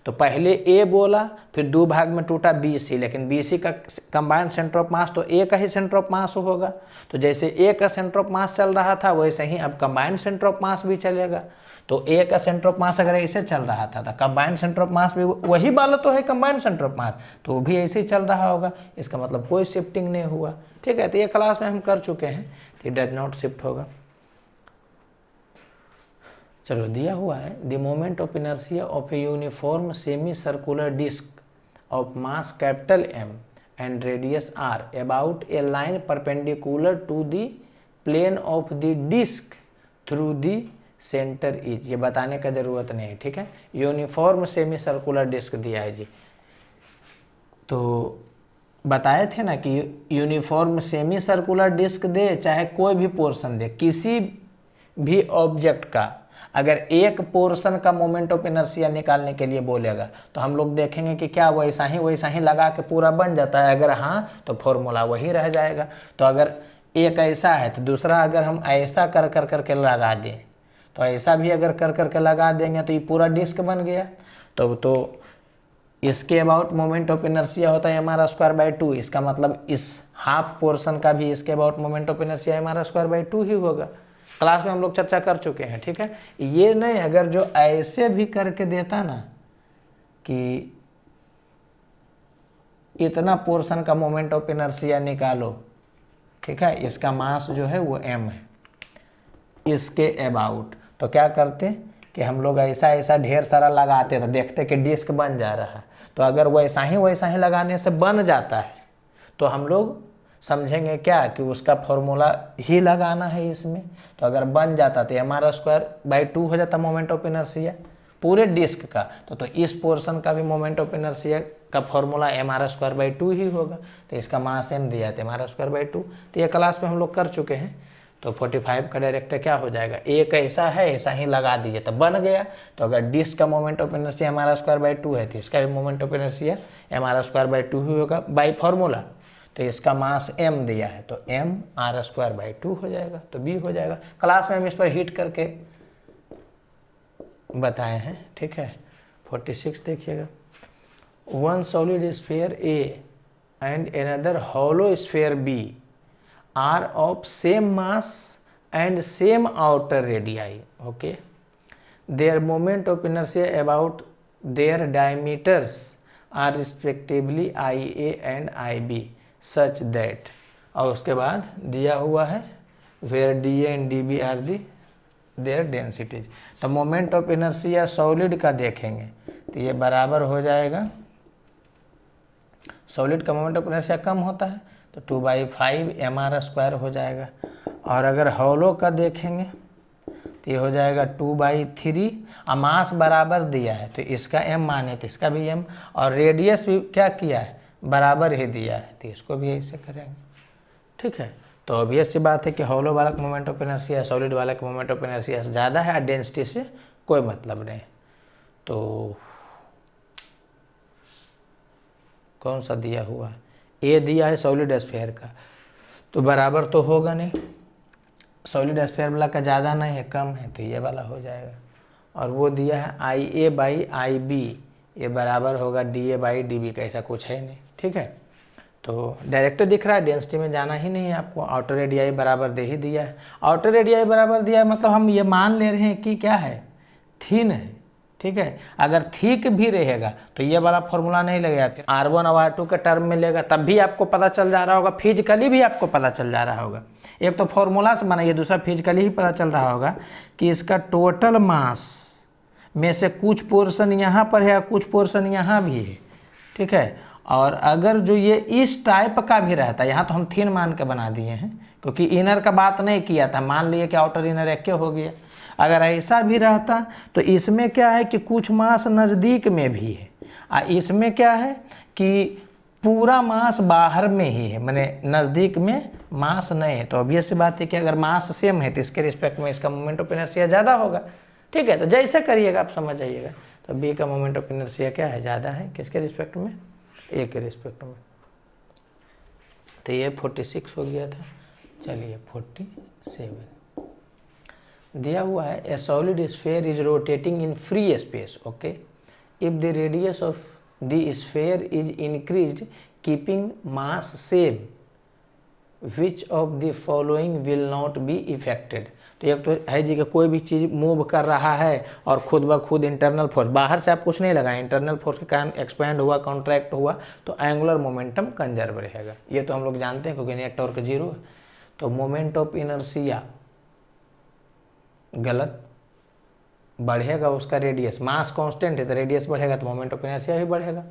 तो पहले ए बोला, फिर दो भाग में टूटा BC, लेकिन BC का कंबाइंड सेंटर ऑफ मास तो ए का ही सेंटर ऑफ मास होगा, तो जैसे ए का सेंटर ऑफ मास चल रहा था वैसे ही अब कंबाइंड सेंटर ऑफ मास भी चलेगा। तो ए का सेंटर ऑफ मास अगर ऐसे चल रहा था तो कंबाइंड सेंटर ऑफ मास भी वही वाला तो है कंबाइंड सेंटर ऑफ मास, तो वो भी ऐसे ही चल रहा होगा। इसका मतलब कोई शिफ्टिंग नहीं हुआ। ठीक है, तो ये क्लास में हम कर चुके हैं, तो डज नॉट शिफ्ट होगा। चलो, दिया हुआ है the moment of inertia of a uniform semi circular disc of mass capital M and radius R about a line perpendicular to the plane of the disc through the centre is. ये बताने का जरूरत नहीं है। ठीक है, यूनिफॉर्म सेमी सर्कुलर डिस्क दिया है जी, तो बताए थे ना कि यूनिफॉर्म सेमी सर्कुलर डिस्क दे चाहे कोई भी पोर्शन दे, किसी भी ऑब्जेक्ट का अगर एक पोर्शन का मोमेंट ऑफ इनर्शिया निकालने के लिए बोलेगा तो हम लोग देखेंगे कि क्या वैसा ही लगा के पूरा बन जाता है। अगर हाँ तो फॉर्मूला वही रह जाएगा। तो अगर एक ऐसा है तो दूसरा अगर हम ऐसा कर करके लगा दें, तो ऐसा भी अगर कर करके लगा देंगे तो ये पूरा डिस्क बन गया। तो इसके अबाउट मोमेंट ऑफ इनर्शिया होता है mr²/2। इसका मतलब इस हाफ पोर्शन का भी इसके about moment of inertia mr²/2 ही होगा। क्लास में हम लोग चर्चा कर चुके हैं। ठीक है, ये नहीं, अगर जो ऐसे भी करके देता ना कि इतना पोर्शन का मोमेंट ऑफ इनर्शिया निकालो, ठीक है, इसका मास जो है वो m है, इसके अबाउट, तो क्या करते कि हम लोग ऐसा ढेर सारा लगाते थे, देखते कि डिस्क बन जा रहा है। तो अगर वैसा ही लगाने से बन जाता है तो हम लोग समझेंगे क्या कि उसका फॉर्मूला ही लगाना है इसमें। तो अगर बन जाता तो mr²/2 हो जाता मोमेंट ऑफ इनर्शिया पूरे डिस्क का, तो इस पोर्शन का भी मोमेंट ऑफ इनर्शिया का फॉर्मूला mr²/2 ही होगा। तो इसका मास m दिया था mr²/2, तो ये क्लास में हम लोग कर चुके हैं। तो 45 का डायरेक्टर क्या हो जाएगा, एक ऐसा है ऐसा ही लगा दीजिए तो बन गया। तो अगर डिस्क का मोमेंट ऑफ इनर्शिया mr²/2 है तो इसका भी मोमेंट ऑफ इनर्शिया mr²/2 ही होगा बाई फॉर्मूला। तो इसका मास m दिया है तो m r²/2 हो जाएगा, तो b हो जाएगा। क्लास में हम इस पर हिट करके बताए हैं। ठीक है, 46 देखिएगा, one solid sphere A and another hollow sphere B are of same mass and same outer radii. Okay, their moment of inertia about their diameters are respectively IA and IB such that, और उसके बाद दिया हुआ है where DA and DB are their densities। तो मोमेंट ऑफ इनर्शिया सॉलिड का देखेंगे तो ये बराबर हो जाएगा, सॉलिड का मोमेंट ऑफ इनर्शिया कम होता है तो 2/5 mr² हो जाएगा। और अगर हॉलो का देखेंगे तो ये हो जाएगा 2/3, और मास बराबर दिया है तो इसका m माने तो इसका भी m, और रेडियस भी क्या किया है बराबर ही दिया है तो इसको भी ऐसे करेंगे। ठीक है, तो ऑब्वियस सी बात है कि हॉलो वाला का मोमेंट ऑफ इनर्शिया सॉलिड वाला का मोमेंट ऑफ इनर्शिया ज़्यादा है और डेंसिटी से कोई मतलब नहीं। तो कौन सा दिया हुआ है, ए दिया है सॉलिड स्फीयर का, तो बराबर तो होगा नहीं, सॉलिड स्फीयर वाला का ज़्यादा नहीं है, कम है, तो ये वाला हो जाएगा। और वो दिया है आई ए बाई आई बी, ये बराबर होगा D A by D B का, ऐसा कुछ है नहीं, ठीक है। तो डायरेक्ट दिख रहा है, डेंसिटी में जाना ही नहीं है आपको, आउटर रेडियाई बराबर दे ही दिया है। आउटर रेडियाई बराबर दिया है मतलब हम ये मान ले रहे हैं कि क्या है, थिन है, ठीक है। अगर थिक भी रहेगा तो ये वाला फॉर्मूला नहीं लगेगा, फिर R1 और R2 के टर्म में लेगा, तब भी आपको पता चल जा रहा होगा, फिजिकली भी आपको पता चल जा रहा होगा। एक तो फॉर्मूला से बनाइए, दूसरा फिजिकली ही पता चल रहा होगा कि इसका टोटल मास में से कुछ पोर्शन यहाँ पर है, कुछ पोर्शन यहाँ भी है, ठीक है। और अगर जो ये इस टाइप का भी रहता, यहाँ तो हम थिन मान के बना दिए हैं क्योंकि इनर का बात नहीं किया था, मान लिए कि आउटर इनर एक हो गया। अगर ऐसा भी रहता तो इसमें क्या है कि कुछ मास नज़दीक में भी है, इसमें क्या है कि पूरा मास बाहर में ही है, माने नज़दीक में मास नहीं है। तो ऑब्वियस सी बात है कि अगर मास सेम है तो इसके रिस्पेक्ट में इसका मोमेंट ऑफ इनर्शिया ज़्यादा होगा, ठीक है। तो जैसे करिएगा आप समझ जाइएगा। तो बी का मोमेंट ऑफ इनर्शिया क्या है, ज़्यादा है, किसके रिस्पेक्ट में, ए के रिस्पेक्ट में। तो ये 46 हो गया था, चलिए 47 दिया हुआ है। A solid sphere is rotating in free space, okay, if the radius of the sphere is increased keeping mass same, which of the following will not be affected. तो एक तो है जी कि कोई भी चीज़ मूव कर रहा है और खुद ब खुद इंटरनल फोर्स, बाहर से आप कुछ नहीं लगाएं, इंटरनल फोर्स के कारण एक्सपैंड हुआ, कॉन्ट्रैक्ट हुआ, तो एंगुलर मोमेंटम कंजर्व रहेगा। ये तो हम लोग जानते हैं क्योंकि नेट टॉर्क 0 है। तो मोमेंट ऑफ इनर्शिया गलत, बढ़ेगा उसका रेडियस, मास कांस्टेंट है तो रेडियस बढ़ेगा तो मोमेंट ऑफ इनर्शिया भी बढ़ेगा।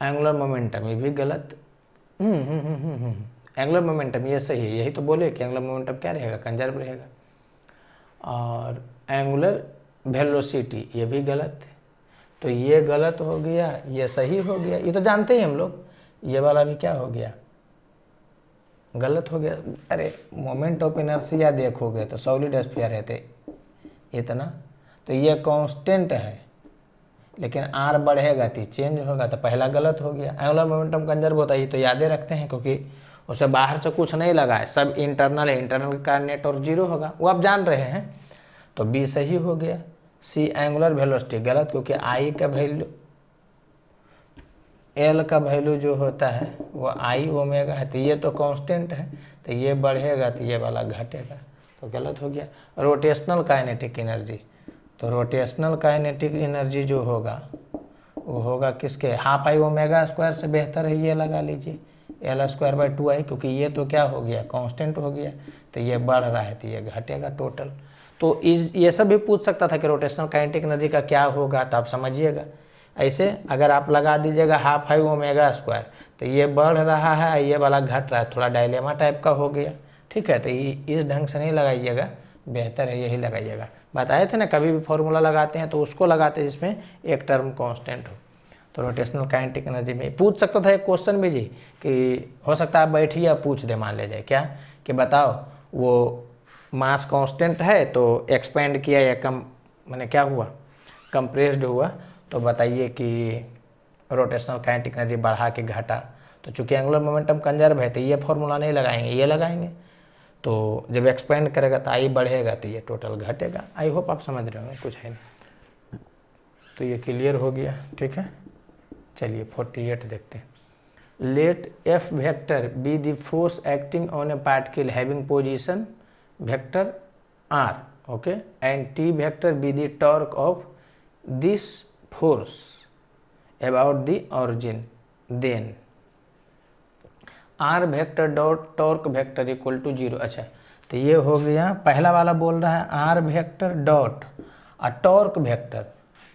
एंगुलर मोमेंटम ये भी गलत, एंगुलर मोमेंटम ये सही है, यही तो बोले कि एंगुलर मोमेंटम क्या रहेगा, कंजर्व रहेगा। और एंगुलर वेलोसिटी ये भी गलत है, तो ये गलत हो गया, ये सही हो गया, ये तो जानते ही हम लोग। ये वाला भी क्या हो गया, गलत हो गया। अरे मोमेंट ऑफ इनर्शिया देखोगे तो सॉलिड स्फीयर रहते इतना, तो ये कांस्टेंट है, लेकिन आर बढ़ेगा तो चेंज होगा, तो पहला गलत हो गया। एंगुलर मोमेंटम कंजर्व होता है, ये तो यादें रखते हैं क्योंकि उसे बाहर से कुछ नहीं लगा है, सब इंटरनल है, इंटरनल का नेट और 0 होगा, वो आप जान रहे हैं। तो बी सही हो गया। सी एंगुलर वेलोसिटी गलत, क्योंकि आई का वैल्यू, एल का वैल्यू जो होता है वो आई ओमेगा है, तो ये तो कांस्टेंट है, तो ये बढ़ेगा तो ये वाला घटेगा, तो गलत हो गया। रोटेशनल काइनेटिक एनर्जी, तो रोटेशनल काइनेटिक एनर्जी जो होगा वो होगा किसके, हाफ आई ओमेगा स्क्वायर से बेहतर है, ये लगा लीजिए एल स्क्वायर बाई 2 आई, क्योंकि ये तो क्या हो गया, कांस्टेंट हो गया, तो ये बढ़ रहा है तो ये घटेगा टोटल। तो ये सब भी पूछ सकता था कि रोटेशनल काइनेटिक एनर्जी का क्या होगा, तो आप समझिएगा। ऐसे अगर आप लगा दीजिएगा हाफ आई ओमेगा स्क्वायर, तो ये बढ़ रहा है, ये वाला घट रहा है, थोड़ा डायलेमा टाइप का हो गया, ठीक है। तो इस ढंग से नहीं लगाइएगा, बेहतर है यही लगाइएगा। बताए थे ना, कभी भी फॉर्मूला लगाते हैं तो उसको लगाते हैं जिसमें एक टर्म कांस्टेंट हो। तो रोटेशनल काइनेटिक एनर्जी में पूछ सकता था एक क्वेश्चन भी जी, कि हो सकता है आप बैठिए आप पूछ दे, मान ले जाए क्या कि बताओ वो मास कांस्टेंट है तो एक्सपेंड किया या कम, मैंने क्या हुआ, कंप्रेस्ड हुआ, तो बताइए कि रोटेशनल काइनेटिक एनर्जी बढ़ा के घटा। तो चूंकि एंगुलर मोमेंटम कंजर्व है तो ये फॉर्मूला नहीं लगाएंगे, ये लगाएंगे। तो जब एक्सपेंड करेगा तो आई बढ़ेगा तो ये टोटल घटेगा। आई होप आप समझ रहे होंगे, कुछ है नहीं। तो ये क्लियर हो गया, ठीक है। चलिए 48 देखते हैं। Let F vector be the force acting on a particle having position vector R, okay, and T vector be the torque of this force about the origin, then R vector dot torque vector equal to 0। अच्छा, तो ये हो गया, पहला वाला बोल रहा है आर वेक्टर डॉट और टॉर्क वेक्टर,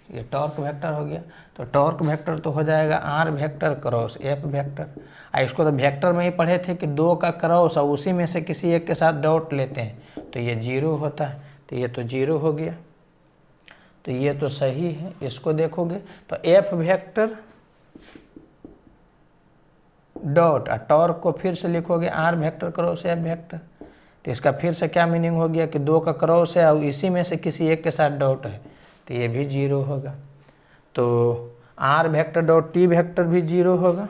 ये टॉर्क वेक्टर हो गया। तो टॉर्क वेक्टर तो हो जाएगा R vector cross F vector. इसको तो वेक्टर में ही पढ़े थे कि 2 का क्रॉस और उसी में से किसी एक के साथ डॉट लेते हैं तो ये 0 होता है, तो ये तो 0 हो गया, तो ये तो सही है। इसको देखोगे तो एफ वेक्टर डॉट और टॉर्क को फिर से लिखोगे R vector cross F vector, तो इसका फिर से क्या मीनिंग हो गया कि 2 का क्रॉस है और इसी में से किसी एक के साथ डॉट है, तो ये भी 0 होगा। तो R vector dot T vector भी 0 होगा,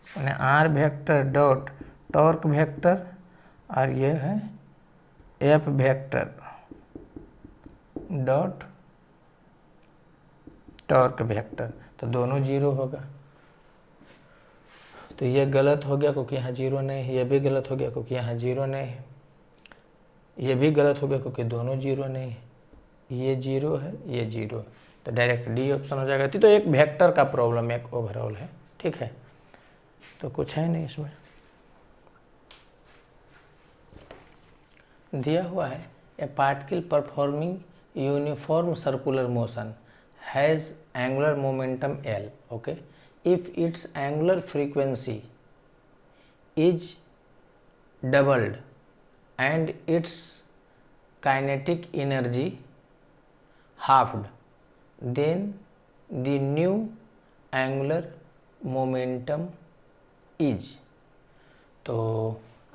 मैंने R vector dot torque vector और ये है F vector dot torque vector, तो दोनों जीरो होगा। तो ये गलत हो गया क्योंकि यहाँ जीरो नहीं है, ये भी गलत हो गया क्योंकि यहाँ जीरो नहीं है, ये भी गलत हो गया क्योंकि दोनों जीरो नहीं है, ये जीरो है, ये जीरो है, तो डायरेक्ट डी ऑप्शन हो जाएगा। तो एक वेक्टर का प्रॉब्लम एक ओवरऑल है, ठीक है, तो कुछ है नहीं इसमें। दिया हुआ है ए particle performing uniform circular motion has angular momentum L, okay, if its angular frequency is doubled and its kinetic energy halved, then the new angular momentum is। तो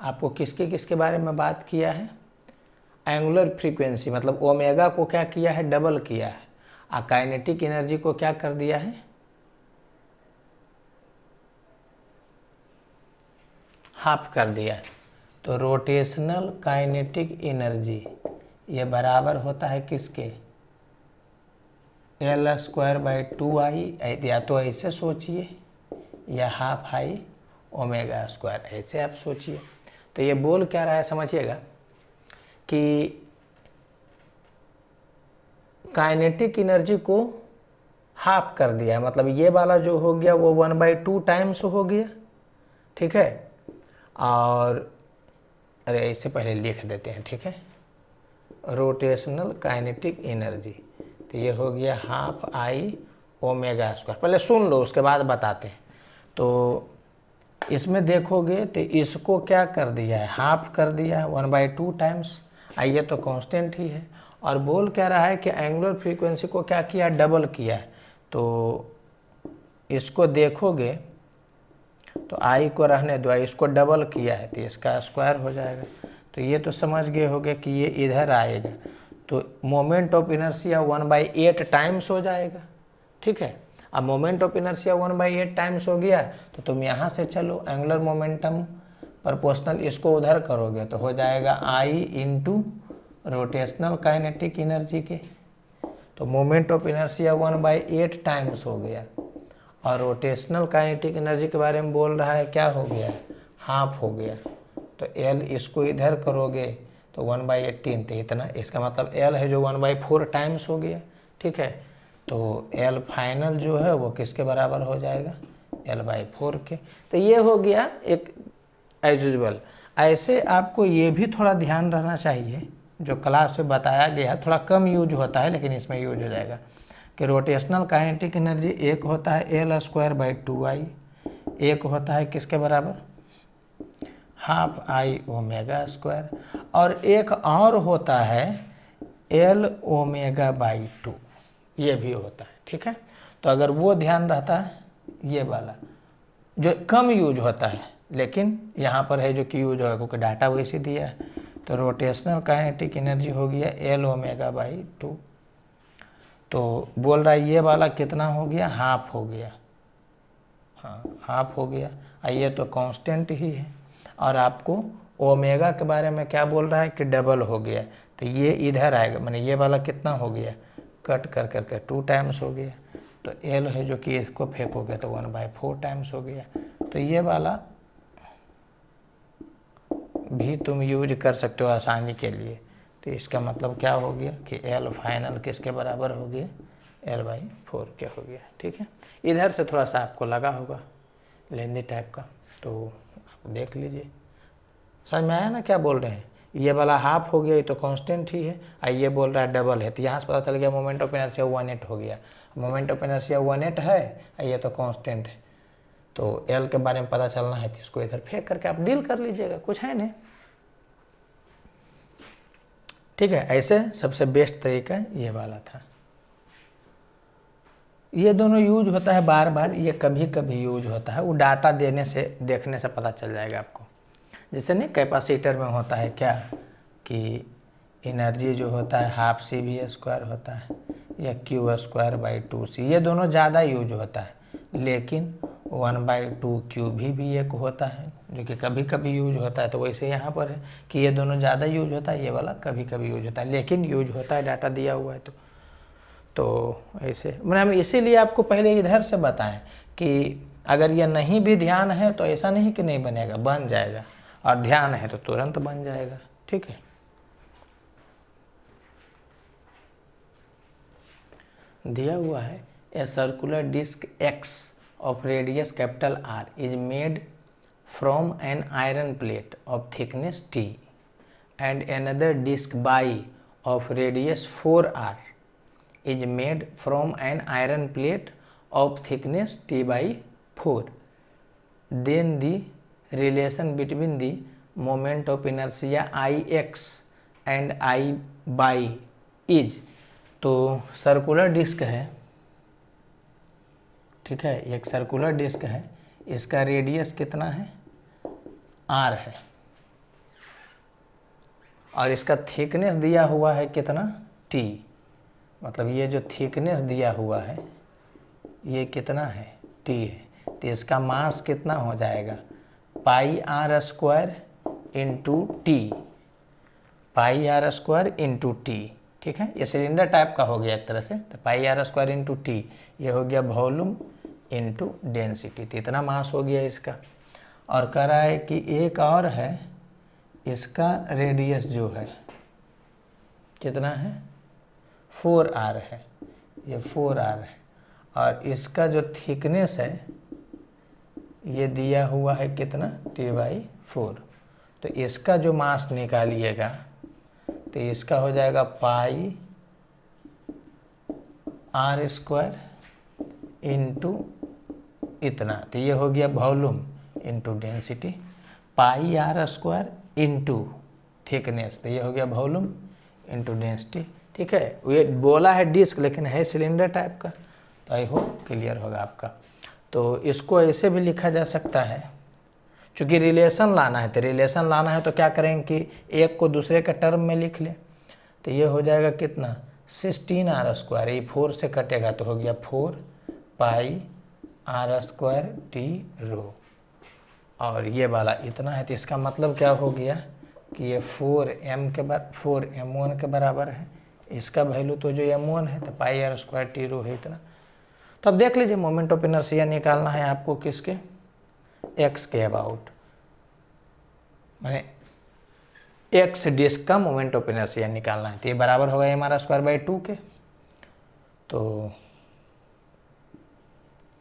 आपको किसके किसके बारे में बात किया है? एंगुलर फ्रीक्वेंसी मतलब ओमेगा को क्या किया है, डबल किया है, और काइनेटिक एनर्जी को क्या कर दिया है, हाफ कर दिया है। तो रोटेशनल काइनेटिक एनर्जी ये बराबर होता है किसके, एल स्क्वायर बाई 2i, या तो ऐसे सोचिए या हाफ आई ओमेगा स्क्वायर, ऐसे आप सोचिए। तो ये बोल क्या रहा है समझिएगा कि काइनेटिक एनर्जी को हाफ कर दिया है, मतलब ये वाला जो हो गया वो 1/2 टाइम्स हो गया, ठीक है। और अरे इससे पहले लिख देते हैं, ठीक है, रोटेशनल काइनेटिक एनर्जी, तो ये हो गया हाफ आई ओमेगा स्क्वायर। पहले सुन लो उसके बाद बताते हैं। तो इसमें देखोगे तो इसको क्या कर दिया है, हाफ कर दिया है 1/2 टाइम्स, ये तो कांस्टेंट ही है। और बोल क्या रहा है कि एंगुलर फ्रीक्वेंसी को क्या किया, डबल किया है। तो इसको देखोगे तो आई को रहने दो, इसको डबल किया है तो इसका स्क्वायर हो जाएगा। तो ये तो समझ गए होगे कि ये इधर आएगा, तो मोमेंट ऑफ इनर्शिया 1/8 टाइम्स हो जाएगा, ठीक है। अब मोमेंट ऑफ इनर्शिया 1/8 टाइम्स हो गया तो तुम यहाँ से चलो एंगुलर मोमेंटम प्रोपोर्शनल इसको उधर करोगे तो हो जाएगा आई इंटू रोटेशनल काइनेटिक एनर्जी के। तो मोमेंट ऑफ इनर्शिया 1/8 टाइम्स हो गया, और रोटेशनल काइनेटिक एनर्जी के बारे में बोल रहा है क्या हो गया, हाफ हो गया। तो एल इसको इधर करोगे तो 1/18, तो इतना, इसका मतलब एल है जो 1/4 टाइम्स हो गया, ठीक है। तो एल फाइनल जो है वो किसके बराबर हो जाएगा, L/4 के। तो ये हो गया एक एज यूजुअल। ऐसे आपको ये भी थोड़ा ध्यान रहना चाहिए, जो क्लास में बताया गया थोड़ा कम यूज होता है लेकिन इसमें यूज हो जाएगा, कि रोटेशनल काइनेटिक एनर्जी एक होता है एल स्क्वायर बाई 2i, एक होता है किसके बराबर, हाफ आई ओमेगा स्क्वायर, और एक और होता है एल ओमेगा बाई 2, ये भी होता है, ठीक है। तो अगर वो ध्यान रहता है, ये वाला जो कम यूज होता है लेकिन यहाँ पर है जो कि यूज होगा क्योंकि डाटा वैसे दिया है। तो रोटेशनल काइनेटिक एनर्जी हो गया एल ओमेगा बाई 2। तो बोल रहा है ये वाला कितना हो गया, हाफ हो गया, हाँ हाफ हो गया, ये तो कांस्टेंट ही है। और आपको ओमेगा के बारे में क्या बोल रहा है कि डबल हो गया, तो ये इधर आएगा, मैंने ये वाला कितना हो गया, कट कर करके 2 टाइम्स हो गया। तो एल है जो कि इसको फेंकोगे तो 1/4 टाइम्स हो गया। तो ये वाला भी तुम यूज कर सकते हो आसानी के लिए। तो इसका मतलब क्या हो गया कि एल फाइनल किसके बराबर हो गया, L/4 के हो गया, ठीक है। इधर से थोड़ा सा आपको लगा होगा लेंदी टाइप का, तो आप देख लीजिए समझ में आया ना क्या बोल रहे हैं। ये वाला हाफ हो गया, ये तो कांस्टेंट ही है, ये बोल रहा है डबल है, तो यहाँ से पता चल गया मोमेंट ऑफ इनर्शिया 1/8 हो गया। मोमेंट ऑफ इनर्शिया 1/8 है, ये तो कांस्टेंट है। तो एल के बारे में पता चलना है तो इसको इधर फेंक करके आप डील कर लीजिएगा, कुछ है नहीं, ठीक है। ऐसे सबसे बेस्ट तरीका ये वाला था। ये दोनों यूज होता है बार बार, ये कभी कभी यूज होता है, वो डाटा देने से देखने से पता चल जाएगा आपको। जैसे नहीं कैपेसिटर में होता है क्या कि एनर्जी जो होता है हाफ CV² होता है या Q² बाई 2C, ये दोनों ज़्यादा यूज होता है। लेकिन 1/2 भी एक होता है जो कि कभी कभी यूज होता है। तो वैसे यहाँ पर है कि ये दोनों ज़्यादा यूज होता है, ये वाला कभी कभी यूज होता है, लेकिन यूज होता है, डाटा दिया हुआ है। तो ऐसे मैंने हम इसीलिए आपको पहले इधर से बताएं कि अगर ये नहीं भी ध्यान है तो ऐसा नहीं कि नहीं बनेगा, बन जाएगा, और ध्यान है तो तुरंत बन जाएगा। ठीक है, दिया हुआ है a circular disc X of radius capital R is made from an iron plate of thickness T and another disc Y of radius 4R is made from an iron plate of thickness T/4. Then the relation between the moment of inertia Ix and I/y is, तो सर्कुलर डिस्क है, ठीक है, एक सर्कुलर डिस्क है, इसका रेडियस कितना है, R है, और इसका थिकनेस दिया हुआ है कितना, T, मतलब ये जो थिकनेस दिया हुआ है ये कितना है, T है। तो इसका मास कितना हो जाएगा, πr² into T, πr² into T. ठीक है, ये सिलेंडर टाइप का हो गया एक तरह से, तो πr² इंटू टी, ये हो गया वॉल्यूम इंटू डेंसिटी। तो इतना मास हो गया इसका। और कह रहा है कि एक और है, इसका रेडियस जो है कितना है, 4r है, ये 4r है, और इसका जो थिकनेस है ये दिया हुआ है कितना, T/4। तो इसका जो मास निकालिएगा तो इसका हो जाएगा πr² इंटू इतना, तो ये हो गया volume into density, πr² into thickness, तो ये हो गया वॉल्यूम इंटू डेंसिटी। ठीक है, ये बोला है डिस्क लेकिन है सिलेंडर टाइप का। तो आई होप क्लियर होगा आपका। तो इसको ऐसे भी लिखा जा सकता है, चूँकि रिलेशन लाना है, तो रिलेशन लाना है तो क्या करेंगे कि एक को दूसरे के टर्म में लिख लें। तो ये हो जाएगा कितना, 16r², ये 4 से कटेगा तो हो गया 4πr² T ρ, और ये वाला इतना है। तो इसका मतलब क्या हो गया कि ये 4m1 के बराबर है, इसका वैल्यू तो जो m1 है तो πr² T ρ है इतना। तो अब देख लीजिए, मोमेंट ऑफ इनर्शिया निकालना है आपको किसके, एक्स के अबाउट, माने एक्स डिस्क का मोमेंट ऑफ इनर्शिया निकालना है। तो ये बराबर होगा mr²/2 के। तो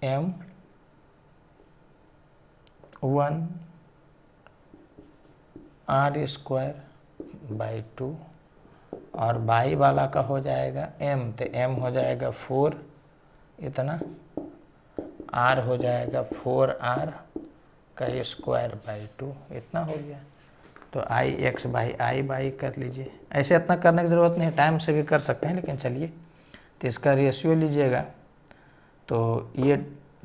m1 r²/2 और बाई वाला का हो जाएगा m, तो m हो जाएगा 4 इतना, r हो जाएगा 4r² /2 इतना हो गया। तो Ix/I कर लीजिए, ऐसे इतना करने की ज़रूरत नहीं, टाइम से भी कर सकते हैं, लेकिन चलिए। तो इसका रेशियो लीजिएगा, तो ये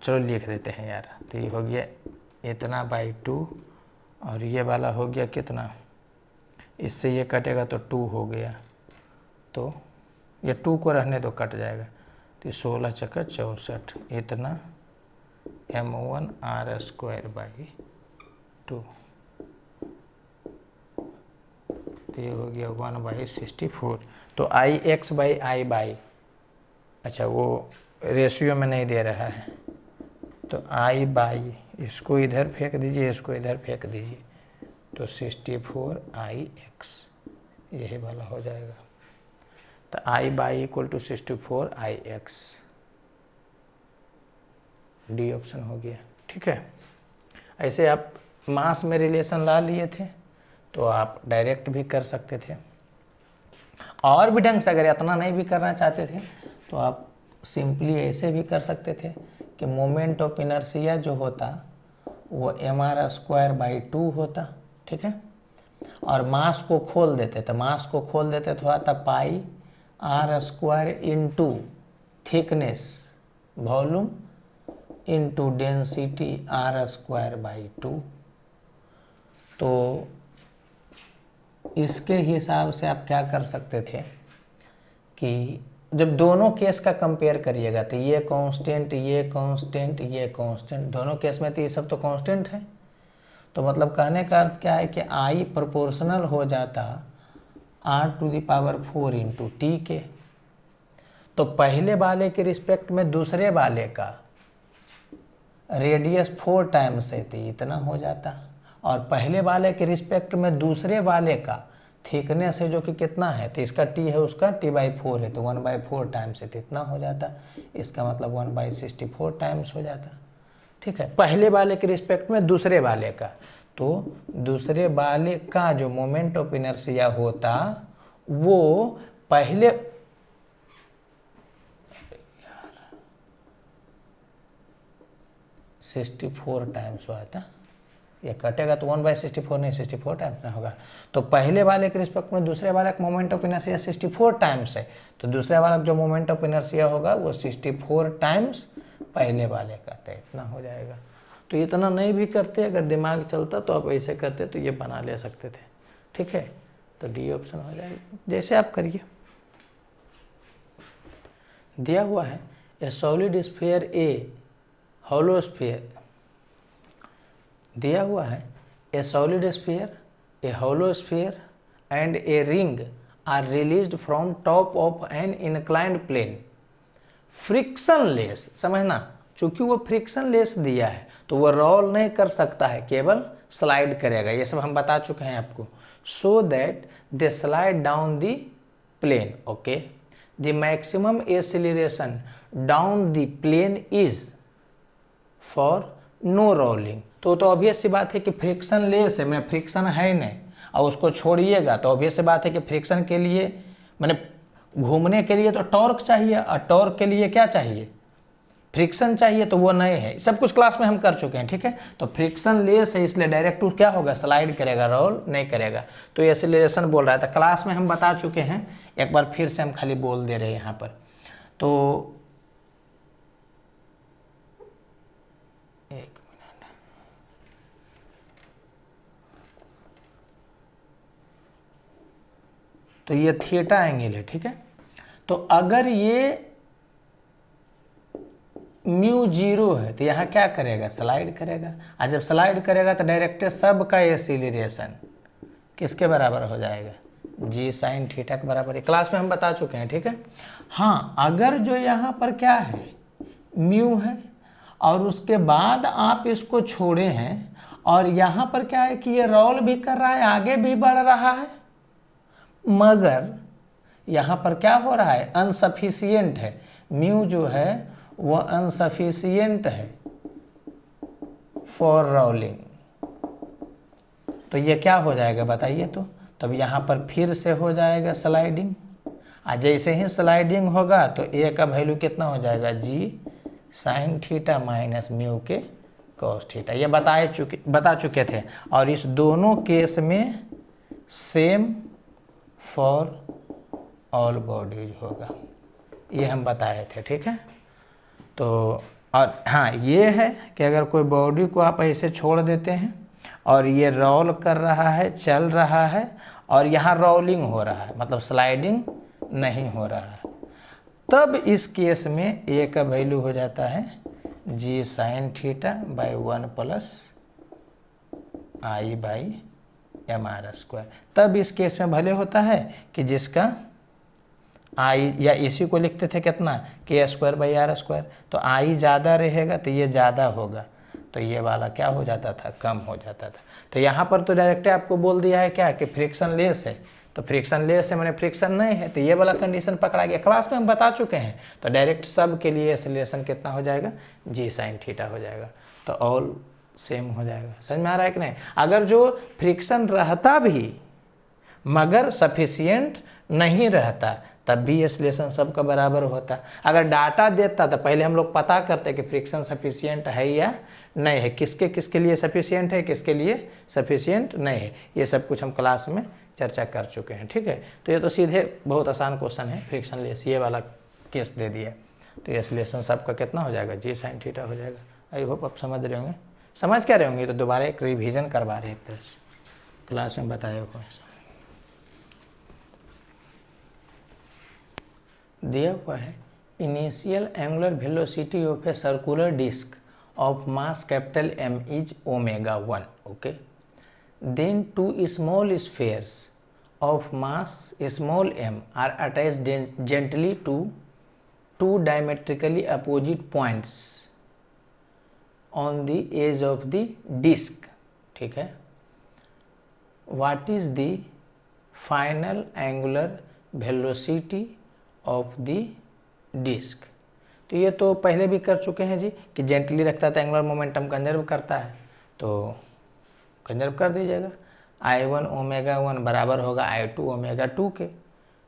चलो लिख देते हैं यार। तो ये हो गया इतना /2 और ये वाला हो गया कितना, इससे ये कटेगा तो 2 हो गया, तो ये 2 को रहने दो, कट जाएगा। तो 16 चक्कर 64 इतना m1 r²/2, तो ये हो गया 1/64। तो Ix/I/, अच्छा वो रेशियो में नहीं दे रहा है, तो I/, इसको इधर फेंक दीजिए, इसको इधर फेंक दीजिए, तो 64Ix यही वाला हो जाएगा। तो I/, = 64Ix, डी ऑप्शन हो गया। ठीक है, ऐसे आप मास में रिलेशन ला लिए थे तो आप डायरेक्ट भी कर सकते थे, और भी ढंग से अगर इतना नहीं भी करना चाहते थे तो आप सिंपली ऐसे भी कर सकते थे कि मोमेंट ऑफ इनर्शिया जो होता वो mr²/2 होता। ठीक है, और मास को खोल देते, तो मास को खोल देते तो आता πr² into thickness volume into density r²/2। तो इसके हिसाब से आप क्या कर सकते थे कि जब दोनों केस का कंपेयर करिएगा तो ये कांस्टेंट, ये कांस्टेंट, ये कांस्टेंट, दोनों केस में तो ये सब तो कांस्टेंट है। तो मतलब कहने का अर्थ क्या है कि आई प्रोपोर्शनल हो जाता r⁴ इंटू टी के। तो पहले वाले के रिस्पेक्ट में दूसरे वाले का रेडियस 4 टाइम्स है तो इतना हो जाता, और पहले वाले के रिस्पेक्ट में दूसरे वाले का थिकनेस है जो कि कितना है, तो इसका t है उसका t/4 है तो 1/4 टाइम्स है तो इतना हो जाता। इसका मतलब 1/64 टाइम्स हो जाता। ठीक है, पहले वाले के रिस्पेक्ट में दूसरे वाले का, तो दूसरे वाले का जो मोमेंट ऑफ इनर्शिया होता वो पहले 64 टाइम्स हुआ था। ये कटेगा तो 1/64 नहीं 64 टाइम्स नहीं होगा। तो पहले वाले के रिस्पेक्ट में दूसरे वाले का मोमेंट ऑफ इनर्शिया 64 टाइम्स है, तो दूसरे वाला जो मोमेंट ऑफ इनर्शिया होगा वो 64 टाइम्स पहले वाले का, तो इतना हो जाएगा। तो इतना नहीं भी करते, अगर दिमाग चलता तो आप ऐसे करते तो ये बना ले सकते थे। ठीक है, तो डी ऑप्शन हो जाएगा। जैसे आप करिए, दिया हुआ है a solid sphere a hollow sphere, दिया हुआ है a solid sphere, a hollow sphere and a ring are released from top of an inclined plane frictionless. समझना, चूंकि वो फ्रिक्शन लेस दिया है तो वो रोल नहीं कर सकता है, केवल स्लाइड करेगा। ये सब हम बता चुके हैं आपको। So that they slide down the plane. Okay, the maximum acceleration down the plane is for no rolling. तो ऑब्वियस सी बात है कि फ्रिक्शन लेस है, मैं फ्रिक्शन है नहीं, और उसको छोड़िएगा तो ऑब्वियस सी बात है कि फ्रिक्शन के लिए मैंने घूमने के लिए तो टॉर्क चाहिए, और टॉर्क के लिए क्या चाहिए, फ्रिक्शन चाहिए, तो वो नहीं है। सब कुछ क्लास में हम कर चुके हैं। ठीक है, तो फ्रिक्शन लेस है इसलिए डायरेक्ट क्या होगा, स्लाइड करेगा, रोल नहीं करेगा। तो एक्सीलरेशन बोल रहा था, क्लास में हम बता चुके हैं, एक बार फिर से हम खाली बोल दे रहे हैं यहाँ पर। तो एक मिनट, तो ये थीटा एंगल है। ठीक है, तो अगर ये म्यू 0 है तो यहाँ क्या करेगा, स्लाइड करेगा, और जब स्लाइड करेगा तो डायरेक्ट सब का एक्सीलरेशन किसके बराबर हो जाएगा, जी साइन थीटा के बराबर है। क्लास में हम बता चुके हैं। ठीक है, हाँ, अगर जो यहाँ पर क्या है म्यू है और उसके बाद आप इसको छोड़े हैं, और यहाँ पर क्या है कि ये रोल भी कर रहा है, आगे भी बढ़ रहा है, मगर यहाँ पर क्या हो रहा है, अनसफिशियंट है, म्यू जो है वो अनसफिशियंट है फॉर रोलिंग। तो ये क्या हो जाएगा बताइए, तो तब यहाँ पर फिर से हो जाएगा स्लाइडिंग, और जैसे ही स्लाइडिंग होगा तो ए का वैल्यू कितना हो जाएगा, जी साइन थीटा माइनस म्यू के कॉस थीटा। ये बता चुके थे, और इस दोनों केस में सेम फॉर ऑल बॉडीज होगा, ये हम बताए थे। ठीक है, तो और हाँ, ये है कि अगर कोई बॉडी को आप ऐसे छोड़ देते हैं और ये रोल कर रहा है, चल रहा है, और यहाँ रोलिंग हो रहा है, मतलब स्लाइडिंग नहीं हो रहा है, तब इस केस में ए का वैल्यू हो जाता है g sine theta by 1 plus I by M R square. तब इस केस में भले होता है कि जिसका आई, या इसी को लिखते थे कितना, के स्क्वायर बाई आर स्क्वायर, तो आई ज़्यादा रहेगा तो ये ज़्यादा होगा, तो ये वाला क्या हो जाता था, कम हो जाता था। तो यहाँ पर तो डायरेक्ट आपको बोल दिया है क्या कि फ्रिक्शन लेस है, तो फ्रिक्शन लेस है मैंने फ्रिक्शन नहीं है, तो ये वाला कंडीशन पकड़ा गया। क्लास में हम बता चुके हैं, तो डायरेक्ट सब के लिए एक्सीलरेशन कितना हो जाएगा, जी साइन थीटा हो जाएगा, तो ऑल सेम हो जाएगा। समझ में आ रहा है कि नहीं। अगर जो फ्रिक्शन रहता भी मगर सफिशियंट नहीं रहता तब भी एक्सीलरेशन सबका बराबर होता। अगर डाटा देता तो पहले हम लोग पता करते कि फ्रिक्शन सफिशियंट है या नहीं है, किसके किसके लिए सफिशियंट है, किसके लिए सफिशियंट नहीं है, ये सब कुछ हम क्लास में चर्चा कर चुके हैं। ठीक है, तो ये तो सीधे बहुत आसान क्वेश्चन है, फ्रिक्शन लेस ये वाला केस दे दिया, तो एक्सीलरेशन सबका कितना हो जाएगा, जी साइन थीटा हो जाएगा। आई होप आप समझ रहे होंगे। समझ क्या रहे होंगे, तो दोबारा एक रिविजन करवा रहे एक तरह से, क्लास में बताया हुआ है। दिया हुआ है initial angular velocity of a circular disc of mass capital M is omega 1. Okay, then two small spheres of mass small m are attached gently to two diametrically opposite points on the edge of the disk. ठीक है, what is the final angular velocity of the disk? तो ये तो पहले भी कर चुके हैं जी कि जेंटली रखता है तो एंगुलर मोमेंटम कंजर्व करता है, तो कंजर्व कर दीजिएगा। I1 ओमेगा 1 बराबर होगा I2 ओमेगा 2 के।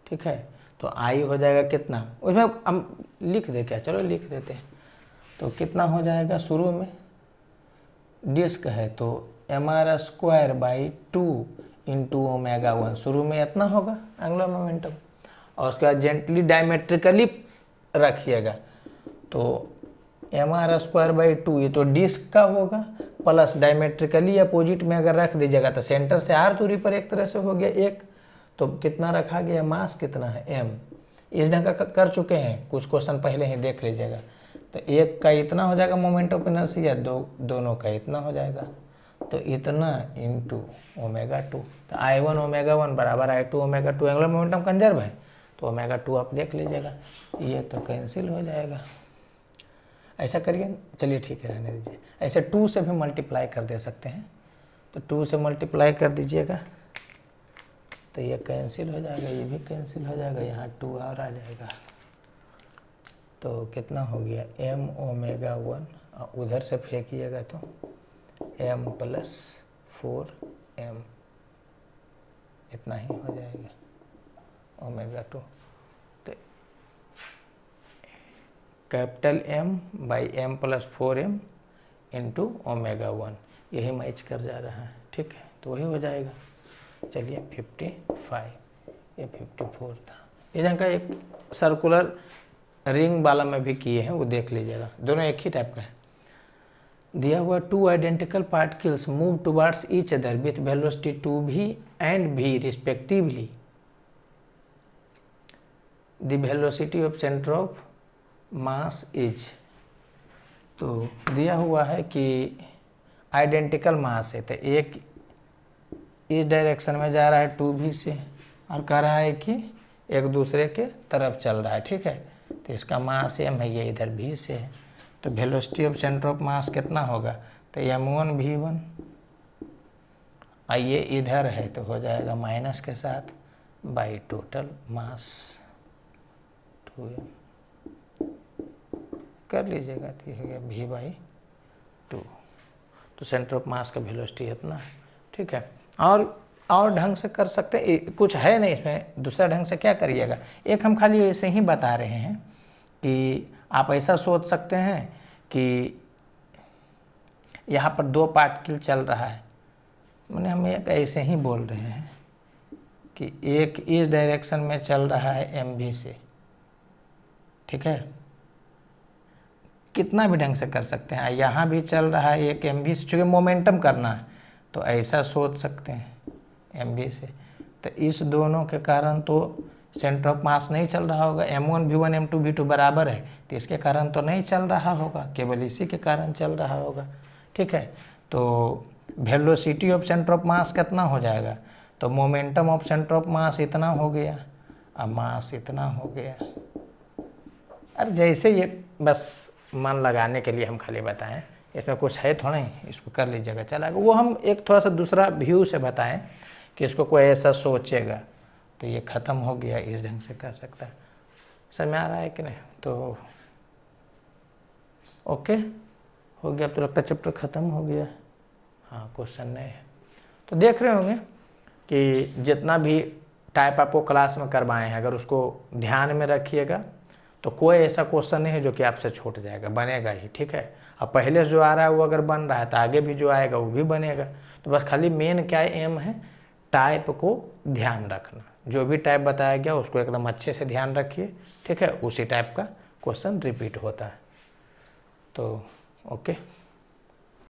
ठीक है, तो I हो जाएगा कितना, उसमें हम लिख दे क्या, चलो लिख देते हैं। तो कितना हो जाएगा, शुरू में डिस्क है तो mr² 2 इंटू ओमेगा 1, शुरू में इतना होगा एंगुलर मोमेंटम, और उसके बाद जेंटली डायमेट्रिकली रखिएगा तो mr² 2 ये तो डिस्क का होगा, प्लस डायमेट्रिकली अपोजिट में अगर रख दीजिएगा तो सेंटर से r दूरी पर एक तरह से हो गया एक, तो कितना रखा गया, मास कितना है m, इस ढंग का कर चुके हैं, कुछ क्वेश्चन पहले ही देख लीजिएगा। तो एक का इतना हो जाएगा मोमेंट ऑफ इनर्शिया, दोनों का इतना हो जाएगा, तो इतना इंटू ओमेगा 2, तो I1 ओमेगा 1 बराबर I2 omega 2, angular momentum conserve है तो ओमेगा 2 आप देख लीजिएगा, ये तो कैंसिल हो जाएगा। ऐसा करिए, चलिए ठीक है रहने दीजिए, ऐसे 2 से भी मल्टीप्लाई कर दे सकते हैं, तो 2 से मल्टीप्लाई कर दीजिएगा तो ये कैंसिल हो जाएगा, ये भी कैंसिल हो जाएगा, यहाँ 2 और आ जाएगा, तो कितना हो गया m ओमेगा 1, उधर से फेंकिएगा तो m प्लस 4m, इतना ही हो जाएगा ओमेगा 2, तो capital M by m plus 4m into omega 1, यही मैच कर जा रहा है। ठीक है, तो वही हो जाएगा। चलिए 55, ये 54 था। ये ढंग का एक सर्कुलर रिंग वाला में भी किए हैं, वो देख लीजिएगा, दोनों एक ही टाइप का है। दिया हुआ 2 identical particles move towards each other with velocity 2v and v respectively, the velocity of centre of mass is, तो दिया हुआ है कि आइडेंटिकल मास है, तो एक इस डायरेक्शन में जा रहा है 2v से, और कह रहा है कि एक दूसरे के तरफ चल रहा है। ठीक है, तो इसका मास m है, ये इधर v से है, तो वेलोसिटी ऑफ सेंटर ऑफ मास कितना होगा, तो m1 v1, और ये इधर है तो हो जाएगा माइनस के साथ बाई टोटल मास 2m, कर लीजिएगा तो ये हो गया v/2, तो सेंटर ऑफ मास का वेलोसिटी इतना है। ठीक है, और ढंग से कर सकते हैं, कुछ है नहीं इसमें, दूसरा ढंग से क्या करिएगा, एक हम खाली ऐसे ही बता रहे हैं कि आप ऐसा सोच सकते हैं कि यहाँ पर 2 पार्टिकल चल रहा है, मैंने हम एक ऐसे ही बोल रहे हैं कि एक इस डायरेक्शन में चल रहा है mv से। ठीक है, कितना भी ढंग से कर सकते हैं, यहाँ भी चल रहा है एक mv से, चूँकि मोमेंटम करना है तो ऐसा सोच सकते हैं mv से, तो इस दोनों के कारण तो सेंटर ऑफ मास नहीं चल रहा होगा, m1 v1 m2 v2 बराबर है, तो इसके कारण तो नहीं चल रहा होगा, केवल इसी के कारण चल रहा होगा। ठीक है, तो वेलोसिटी ऑफ सेंटर ऑफ मास कितना हो जाएगा, तो मोमेंटम ऑफ सेंटर ऑफ मास इतना हो गया, अब मास इतना हो गया। अरे जैसे ये बस मन लगाने के लिए हम खाली बताएं, इसमें कुछ है थोड़ा ही, इसको कर लीजिएगा चलेगा। वो हम एक थोड़ा सा दूसरा व्यू से बताएं कि इसको कोई ऐसा सोचेगा, तो ये ख़त्म हो गया, इस ढंग से कर सकता है। समझ में आ रहा है कि नहीं, तो ओके हो गया, अब तो लगता है चैप्टर ख़त्म हो गया। हाँ, क्वेश्चन नहीं है, तो देख रहे होंगे कि जितना भी टाइप आपको क्लास में करवाए हैं, अगर उसको ध्यान में रखिएगा तो कोई ऐसा क्वेश्चन नहीं है जो कि आपसे छूट जाएगा, बनेगा ही। ठीक है, अब पहले जो आ रहा है वो अगर बन रहा है तो आगे भी जो आएगा वो भी बनेगा। तो बस खाली मेन क्या एम है, टाइप को ध्यान रखना, जो भी टाइप बताया गया उसको एकदम अच्छे से ध्यान रखिए। ठीक है, उसी टाइप का क्वेश्चन रिपीट होता है। तो ओके।